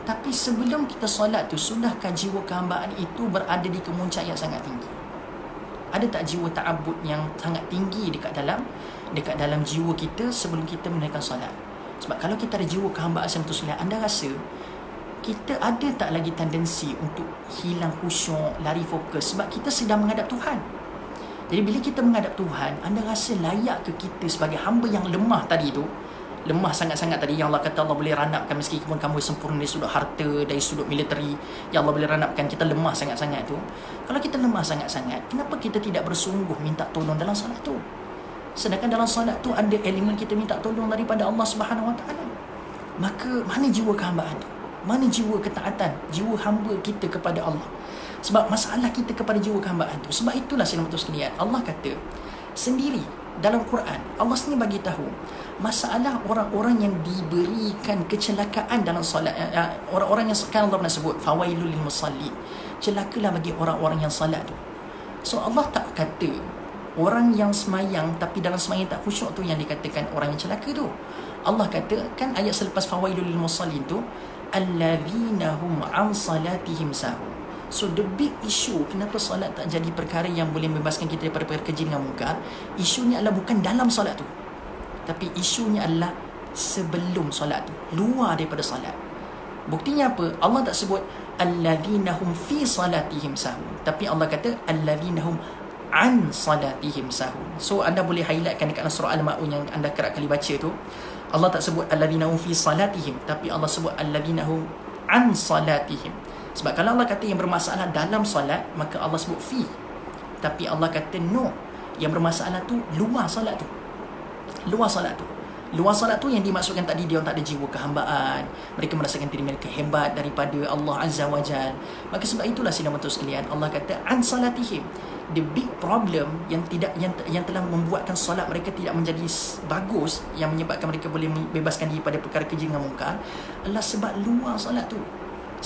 tapi sebelum kita solat tu, sudahkah jiwa kehambaan itu berada di kemuncak yang sangat tinggi? Ada tak jiwa ta'abbud yang sangat tinggi dekat dalam jiwa kita sebelum kita menunaikan solat? Sebab kalau kita ada jiwa kehambaan yang betul sekalian, anda rasa kita ada tak lagi tendensi untuk hilang khusyuk, lari fokus, sebab kita sedang menghadap Tuhan. Jadi bila kita menghadap Tuhan, anda rasa layak ke kita sebagai hamba yang lemah tadi tu, lemah sangat-sangat tadi, yang Allah kata Allah boleh ranapkan meskipun kamu sempurna dari sudut harta, dari sudut militeri, yang Allah boleh ranapkan, kita lemah sangat-sangat tu. Kalau kita lemah sangat-sangat, kenapa kita tidak bersungguh minta tolong dalam solat tu? Sedangkan dalam solat tu ada elemen kita minta tolong daripada Allah Subhanahu Wa Taala. Maka mana jiwa kehambaan tu? Mana jiwa ketaatan, jiwa hamba kita kepada Allah? Sebab masalah kita kepada jiwa kehambaan tu. Sebab itulah sedang betul sekalian, Allah kata sendiri dalam Quran, Allah sendiri bagi tahu masalah orang-orang yang diberikan kecelakaan dalam solat. Orang-orang yang sekarang Allah pernah sebut fawailul lil musallin, celakalah bagi orang-orang yang salat tu. So Allah tak kata orang yang semayang tapi dalam semayang tak khusyuk tu yang dikatakan orang yang celaka tu. Allah kata kan ayat selepas fawailul lil musallin tu, alladzina hum an salatihim sahun. So the big issue kenapa solat tak jadi perkara yang boleh membebaskan kita daripada perkara keji dengan mungkar, isunya adalah bukan dalam solat tu, tapi isunya adalah sebelum solat tu, luar daripada solat. Buktinya apa? Allah tak sebut alladzina hum fi salatihim sahun, tapi Allah kata alladzina hum an salatihim sahun. So anda boleh highlightkan dekat surah Al-Ma'un yang anda kerap kali baca tu, Allah tak sebut alladzina hum fi salatihim, tapi Allah sebut alladzina hum an salatihim. Sebab kalau Allah kata yang bermasalah dalam solat, maka Allah sebut fi. Tapi Allah kata no, Yang bermasalah tu luar solat tu. Luar solat tu. Luar solat tu yang dimaksudkan tadi, dia orang tak ada jiwa kehambaan, mereka merasakan diri mereka hebat daripada Allah Azza wa Jal. Maka sebab itulah sidang betul sekalian, Allah kata an salatihim, the big problem yang telah membuatkan solat mereka tidak menjadi bagus, yang menyebabkan mereka boleh membebaskan diri pada perkara keji dengan mungkar, adalah sebab luar solat tu.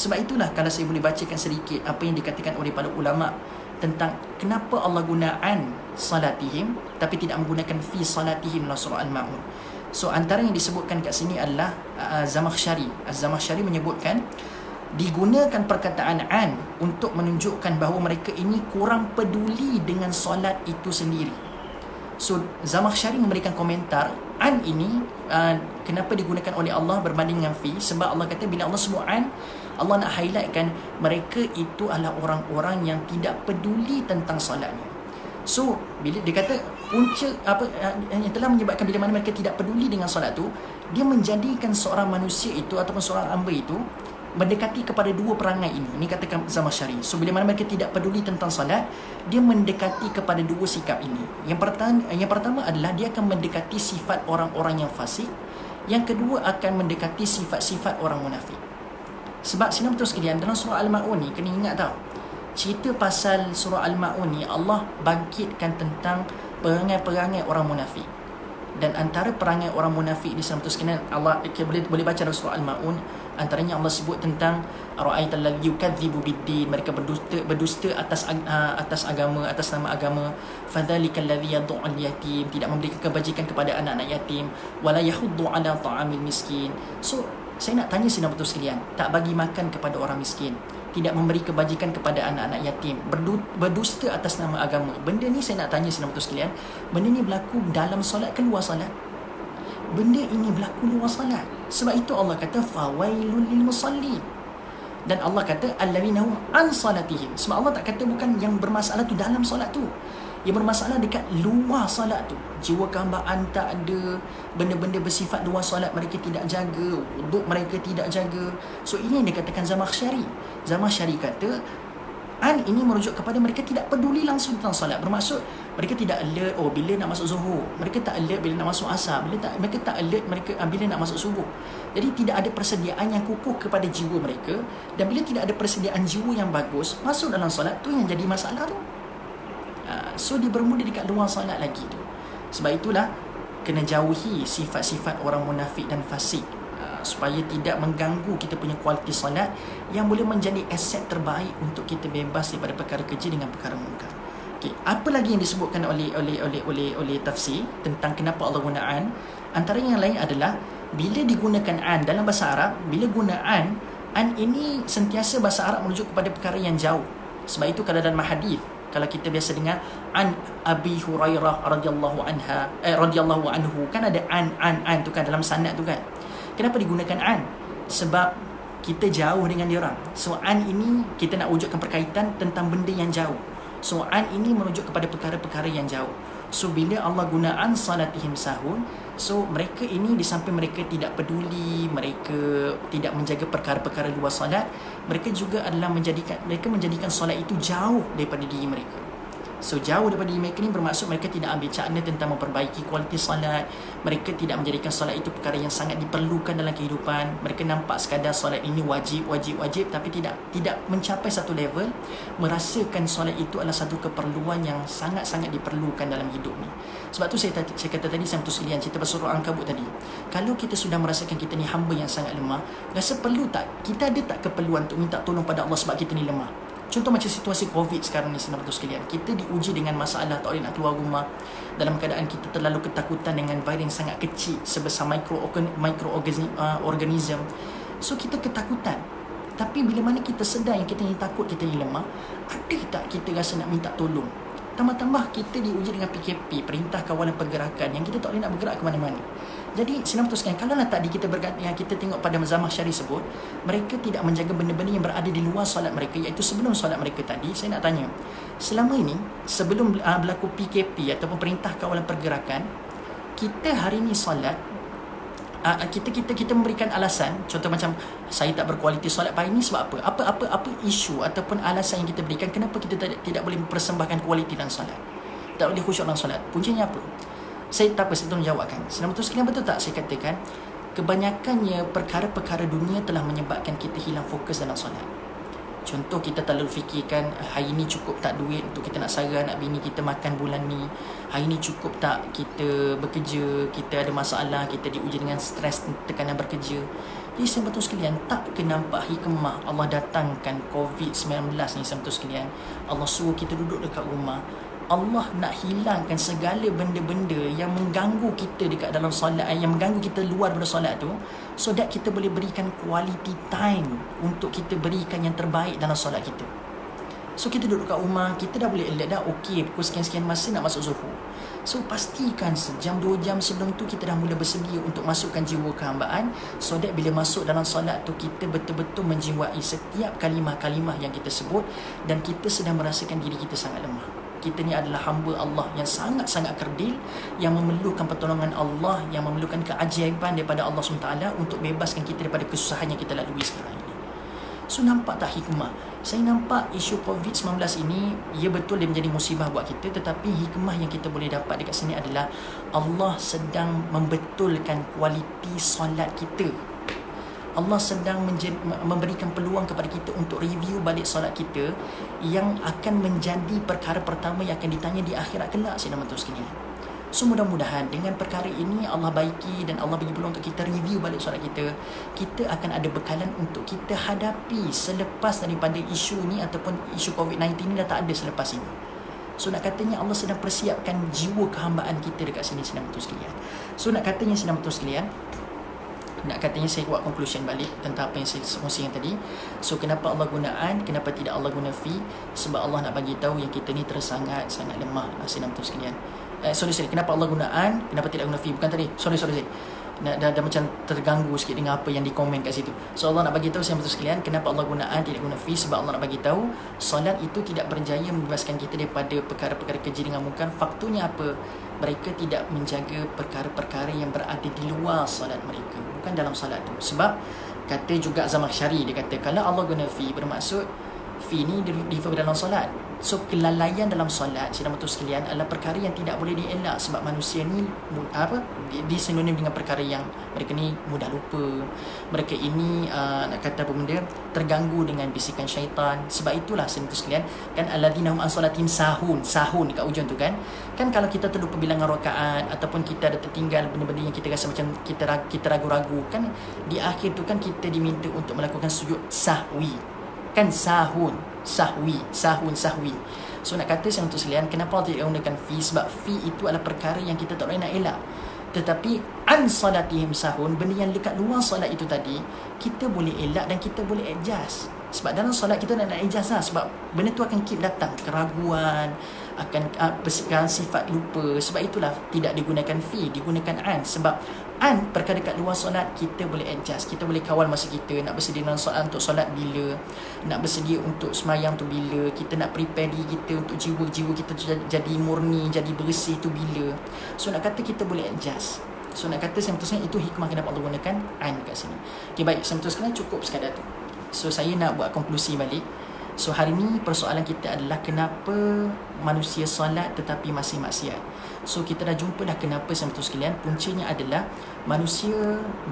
Sebab itulah kalau saya boleh bacakan sedikit apa yang dikatakan oleh para ulama tentang kenapa Allah gunakan salatihim tapi tidak menggunakan fi salatihim dalam surah Al-Ma'un. So antara yang disebutkan kat sini adalah Zamakhsyari. Az-Zamakhsyari menyebutkan digunakan perkataan an untuk menunjukkan bahawa mereka ini kurang peduli dengan solat itu sendiri. So Zamakhsyari memberikan komentar, an ini kenapa digunakan oleh Allah berbanding dengan fi, sebab Allah kata bila Allah sebut an, Allah nak highlightkan mereka itu adalah orang-orang yang tidak peduli tentang solatnya. So bila dia kata punca apa yang telah menyebabkan bila mana mereka tidak peduli dengan solat tu, dia menjadikan seorang manusia itu ataupun seorang hamba itu mendekati kepada dua perangai ini. Ini katakan Zamakhsyari. So bila mana mereka tidak peduli tentang solat, dia mendekati kepada dua sikap ini. Yang pertama adalah dia akan mendekati sifat orang-orang yang fasik. Yang kedua akan mendekati sifat-sifat orang munafik. Sebab sidang betul sekalian, dalam surah Al-Ma'un ni kena ingat tau, cerita pasal surah Al-Ma'un ni Allah bangkitkan tentang perangai-perangai orang munafik. Dan antara perangai orang munafik di sana sekalian, Allah boleh baca dalam surah Al-Ma'un, antaranya Allah sebut tentang ara'aital ladzi yukadzibu biddin, mereka berdusta atas agama, atas nama agama. Fadzalikal ladzi yad'ul yatim, tidak memberikan kebajikan kepada anak-anak yatim, wala yahuddu ala ta'amil miskin. So saya nak tanya sidang betul sekalian, tak bagi makan kepada orang miskin, tidak memberi kebajikan kepada anak-anak yatim, berdusta atas nama agama. Benda ni saya nak tanya sidang betul sekalian, benda ni berlaku dalam solat ke luar solat? Benda ini berlaku luar solat. Sebab itu Allah kata fawailul lil musallin. Dan Allah kata allazina hum an salatihim. Sebab Allah tak kata bukan yang bermasalah tu dalam solat tu, yang bermasalah dekat luar solat tu. Jiwa kehambaan tak ada, benda-benda bersifat luar solat mereka tidak jaga, wuduk mereka tidak jaga. So ini yang dikatakan Zamakhsyari. Zamakhsyari kata an ini merujuk kepada mereka tidak peduli langsung tentang solat. Bermaksud mereka tidak alert bila nak masuk zuhur, mereka tak alert bila nak masuk asar, mereka tak alert bila nak masuk subuh. Jadi tidak ada persediaan yang kukuh kepada jiwa mereka, dan bila tidak ada persediaan jiwa yang bagus masuk dalam solat tu yang jadi masalah tu. So dia bermula dekat luar solat lagi tu. Sebab itulah kena jauhi sifat-sifat orang munafik dan fasik, supaya tidak mengganggu kita punya kualiti solat yang boleh menjadi aset terbaik untuk kita bebas daripada perkara keji dengan perkara mungkar. Okey, apa lagi yang disebutkan oleh tafsir tentang kenapa Allah guna an? Antara yang lain adalah bila digunakan an dalam bahasa Arab, bila guna an ini sentiasa bahasa Arab merujuk kepada perkara yang jauh. Sebab itu kalau dalam hadis, kalau kita biasa dengar an Abi Hurairah radhiyallahu anhu, kan ada an tu kan dalam sanad tu kan. Kenapa digunakan an? Sebab kita jauh dengan dia orang. So an ini kita nak wujudkan perkaitan tentang benda yang jauh. So an ini merujuk kepada perkara-perkara yang jauh. So bila Allah guna an salatihim sahun, so mereka ini di samping mereka tidak peduli, mereka tidak menjaga perkara-perkara luar solat, mereka juga adalah menjadikan solat itu jauh daripada diri mereka. So jauh daripada diri mereka ni bermaksud mereka tidak ambil cakna tentang memperbaiki kualiti solat. Mereka tidak menjadikan solat itu perkara yang sangat diperlukan dalam kehidupan. Mereka nampak sekadar solat ini wajib, tapi tidak mencapai satu level merasakan solat itu adalah satu keperluan yang sangat-sangat diperlukan dalam hidup ni. Sebab tu saya kata tadi, saya betul sekalian cerita pasal surah Ankabut tadi. Kalau kita sudah merasakan kita ni hamba yang sangat lemah, rasa perlu tak? Kita ada tak keperluan untuk minta tolong pada Allah sebab kita ni lemah? Contoh macam situasi COVID sekarang ni, senang betul sekalian. Kita diuji dengan masalah tak boleh nak keluar rumah, dalam keadaan kita terlalu ketakutan dengan virus yang sangat kecil sebesar mikroorganism. So kita ketakutan. Tapi bila mana kita sedar yang kita ni takut, kita ni lemah, ada tak kita rasa nak minta tolong? Tambah-tambah kita diuji dengan PKP, Perintah Kawalan Pergerakan, yang kita tak boleh nak bergerak ke mana-mana. Jadi senang betul sekalian, kalau tadi yang kita tengok pada Zamakhsyari sebut, mereka tidak menjaga benda-benda yang berada di luar solat mereka, iaitu sebelum solat mereka tadi. Saya nak tanya, selama ini sebelum berlaku PKP ataupun Perintah Kawalan Pergerakan, kita hari ni solat, kita memberikan alasan, contoh macam saya tak berkualiti solat pagi ni sebab apa isu ataupun alasan yang kita berikan kenapa kita tidak boleh mempersembahkan kualiti dalam solat. tak boleh khusyuk dalam solat. Puncanya apa? Saya tak apa, saya tolong jawabkan. Senang betul sekalian, betul tak saya katakan kebanyakannya perkara-perkara dunia telah menyebabkan kita hilang fokus dalam solat. Contoh, kita terlalu fikirkan hari ni cukup tak duit untuk kita nak sara anak bini kita makan bulan ni. Hari ni cukup tak kita bekerja, kita ada masalah, kita diuji dengan stres, tekanan bekerja. Jadi sahabat sekalian, tak ke nampak hikmah Allah datangkan COVID-19 ni sahabat sekalian. Allah suruh kita duduk dekat rumah. Allah nak hilangkan segala benda-benda yang mengganggu kita dekat dalam solat, yang mengganggu kita luar daripada solat tu, so that kita boleh berikan quality time untuk kita berikan yang terbaik dalam solat kita. So kita duduk kat rumah, kita dah boleh alert dah, okey pukul sekian-sekian masa nak masuk zuhur. So pastikan sejam 2 jam sebelum tu kita dah mula bersedia untuk masukkan jiwa kehambaan, so that bila masuk dalam solat tu kita betul-betul menjiwai setiap kalimah-kalimah yang kita sebut, dan kita sedang merasakan diri kita sangat lemah. Kita ni adalah hamba Allah yang sangat-sangat kerdil, yang memerlukan pertolongan Allah, yang memerlukan keajaiban daripada Allah SWT untuk bebaskan kita daripada kesusahan yang kita lalui sekarang ini. So nampak tak hikmah? Saya nampak isu COVID-19 ini, ya betul dia menjadi musibah buat kita, tetapi hikmah yang kita boleh dapat dekat sini adalah Allah sedang membetulkan kualiti solat kita. Allah sedang memberikan peluang kepada kita untuk review balik solat kita, yang akan menjadi perkara pertama yang akan ditanya di akhirat kelak, saudara sekalian. So mudah-mudahan dengan perkara ini Allah baiki dan Allah bagi peluang untuk kita review balik solat kita, kita akan ada bekalan untuk kita hadapi selepas daripada isu ni, ataupun isu COVID-19 ni dah tak ada selepas ini. So nak katanya Allah sedang persiapkan jiwa kehambaan kita dekat sini, saudara sekalian. So nak katanya saudara sekalian, nak katanya saya buat conclusion balik tentang apa yang saya kongsikan tadi. So kenapa Allah guna an, kenapa tidak Allah guna fi? Sebab Allah nak bagi tahu yang kita ni sangat lemah, saudara sekalian. Sorry, kenapa Allah guna an, kenapa tidak guna fi? Bukan tadi. Sorry. Dah macam terganggu sikit dengan apa yang dikomen kat situ. So Allah nak bagi tahu saudara sekalian, kenapa Allah guna an, tidak guna fi? Sebab Allah nak bagi tahu solat itu tidak berjaya membebaskan kita daripada perkara-perkara keji dengan munkar. Faktornya apa? Mereka tidak menjaga perkara-perkara yang berada di luar solat mereka, bukan dalam solat tu. Sebab kata juga Zamakhsyari, dia kata kalau Allah guna fi, bermaksud fi ni refer dalam solat. So kelalaian dalam solat, saudara sekalian, adalah perkara yang tidak boleh dielak. Sebab manusia ni disinonim dengan perkara yang mereka ni mudah lupa. Mereka ini nak kata apa benda, terganggu dengan bisikan syaitan. Sebab itulah saudara sekalian, kan alladzina hum an salatihim sahun dekat ujung tu kan. Kan kalau kita terlupa bilangan rakaat, ataupun kita ada tertinggal benda-benda yang kita rasa macam kita ragu-ragu, kan di akhir tu kan kita diminta untuk melakukan sujud sahwi. Kan sahwi. So nak kata saya untuk sekalian, kenapa Allah tidak gunakan fi? Sebab fi itu adalah perkara yang kita tak boleh nak elak. Tetapi an salatihim sahun, benda yang dekat luar solat itu tadi, kita boleh elak dan kita boleh adjust. Sebab dalam solat kita nak adjust lah. Sebab benda tu akan keep datang, keraguan, akan sifat lupa. Sebab itulah tidak digunakan fi, digunakan an. Sebab an, perkara dekat luar solat, kita boleh adjust, kita boleh kawal masa kita nak bersedia dalam solat untuk solat bila, nak bersedia untuk semayang tu bila, kita nak prepare diri kita untuk jiwa-jiwa kita jadi murni, jadi bersih tu bila. So nak kata kita boleh adjust. So nak kata saya betul itu hikmah kenapa Allah gunakan an kat sini. Okay, baik, saya betul sekarang cukup sekadar tu. So saya nak buat konklusi balik. So hari ni persoalan kita adalah kenapa manusia solat tetapi masih maksiat. So kita dah jumpa dah kenapa sahabat sekalian. Puncanya adalah manusia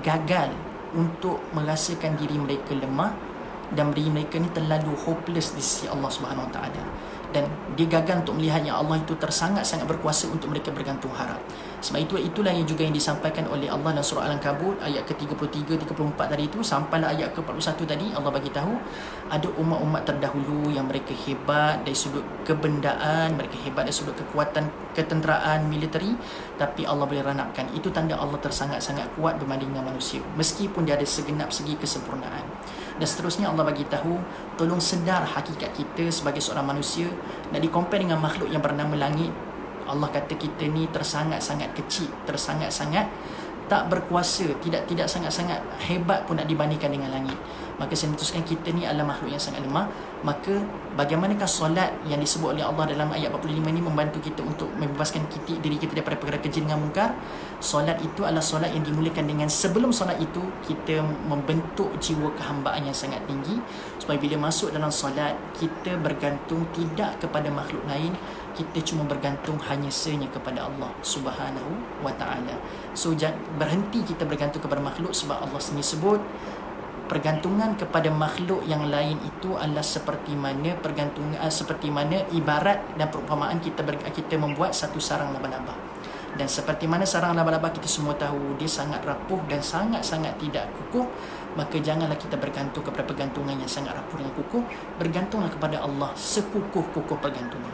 gagal untuk merasakan diri mereka lemah, dan diri mereka ni terlalu hopeless di sisi Allah Subhanahu Wa Taala. Dan dia gagal untuk melihat yang Allah itu sangat-sangat berkuasa untuk mereka bergantung harap. Sebab itulah yang juga yang disampaikan oleh Allah dalam surah Al-Ankabut ayat ke-33, 34 tadi itu, sampailah ayat ke-41 tadi. Allah bagi tahu ada umat-umat terdahulu yang mereka hebat dari sudut kebendaan, mereka hebat dari sudut kekuatan ketenteraan militeri, tapi Allah boleh ranapkan. Itu tanda Allah tersangat-sangat kuat berbanding dengan manusia, meskipun dia ada segenap segi kesempurnaan. Dan seterusnya Allah bagi tahu, tolong sedar hakikat kita sebagai seorang manusia. Dan di-compare dengan makhluk yang bernama langit, Allah kata kita ni tersangat-sangat kecil, tersangat-sangat tak berkuasa, tidak sangat-sangat hebat pun nak dibandingkan dengan langit. Maka saya memutuskan kita ni adalah makhluk yang sangat lemah. Maka bagaimanakah solat yang disebut oleh Allah dalam ayat 45 ini membantu kita untuk membebaskan diri kita daripada perkara keji dengan mungkar? Solat itu adalah solat yang dimulakan dengan sebelum solat itu kita membentuk jiwa kehambaan yang sangat tinggi, supaya bila masuk dalam solat kita bergantung tidak kepada makhluk lain, kita cuma bergantung hanya senya kepada Allah Subhanahu wa ta'ala. So berhenti kita bergantung kepada makhluk, sebab Allah sendiri sebut pergantungan kepada makhluk yang lain itu adalah seperti mana ibarat dan perumpamaan kita membuat satu sarang laba-laba. Dan seperti mana sarang laba-laba kita semua tahu dia sangat rapuh dan sangat-sangat tidak kukuh. Maka janganlah kita bergantung kepada pergantungan yang sangat rapuh dan kukuh. Bergantunglah kepada Allah sekukuh-kukuh pergantungan.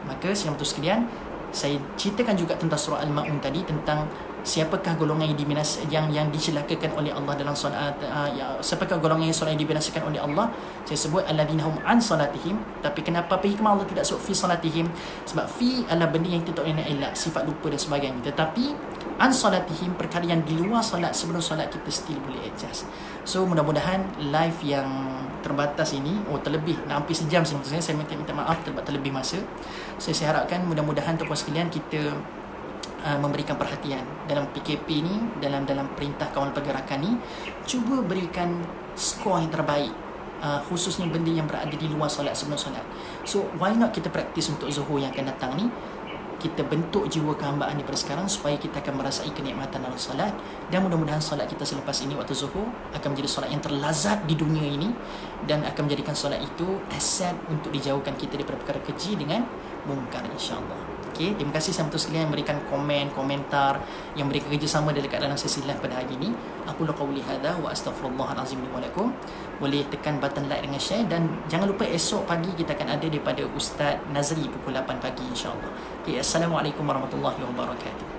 Maka siapa tu sekalian, saya ceritakan juga tentang surah Al-Ma'un tadi, tentang siapakah golongan yang dicelakakan oleh Allah dalam solat, siapakah golongan yang solat yang dibinasakan oleh Allah. Saya sebut alladzina hum an salatihim, tapi kenapa hikmah Allah tidak sebut fi salatihim? Sebab fi adalah benda yang kita tak boleh nak elak, sifat lupa dan sebagainya. Tetapi an salatihim, perkara yang di luar solat, sebelum solat kita still boleh adjust. So mudah-mudahan live yang terbatas ini, terlebih nak hampir sejam sebenarnya, saya minta maaf terlebih masa. Saya harapkan mudah-mudahan tuan-tuan sekalian kita memberikan perhatian dalam PKP ni, dalam perintah kawal pergerakan ni, cuba berikan skor yang terbaik, khususnya benda yang berada di luar solat, sebelum solat. So why not kita praktis untuk Zuhur yang akan datang ni, kita bentuk jiwa kehambaan daripada sekarang supaya kita akan merasai kenikmatan dalam solat. Dan mudah-mudahan solat kita selepas ini waktu Zuhur akan menjadi solat yang terlazat di dunia ini, dan akan menjadikan solat itu aset untuk dijauhkan kita daripada perkara keji dengan mungkar, insya-Allah. Okay, terima kasih sama tu sekalian yang memberikan komentar, yang memberikan kerjasama dekat dalam sesi live pada hari ini. Aku qauli hadza wa astaghfirullahalazim li wa lakum. Boleh tekan button like dengan share, dan jangan lupa esok pagi kita akan ada daripada Ustaz Nazri pukul 8 pagi, insya-Allah. Okay, assalamualaikum warahmatullahi wabarakatuh.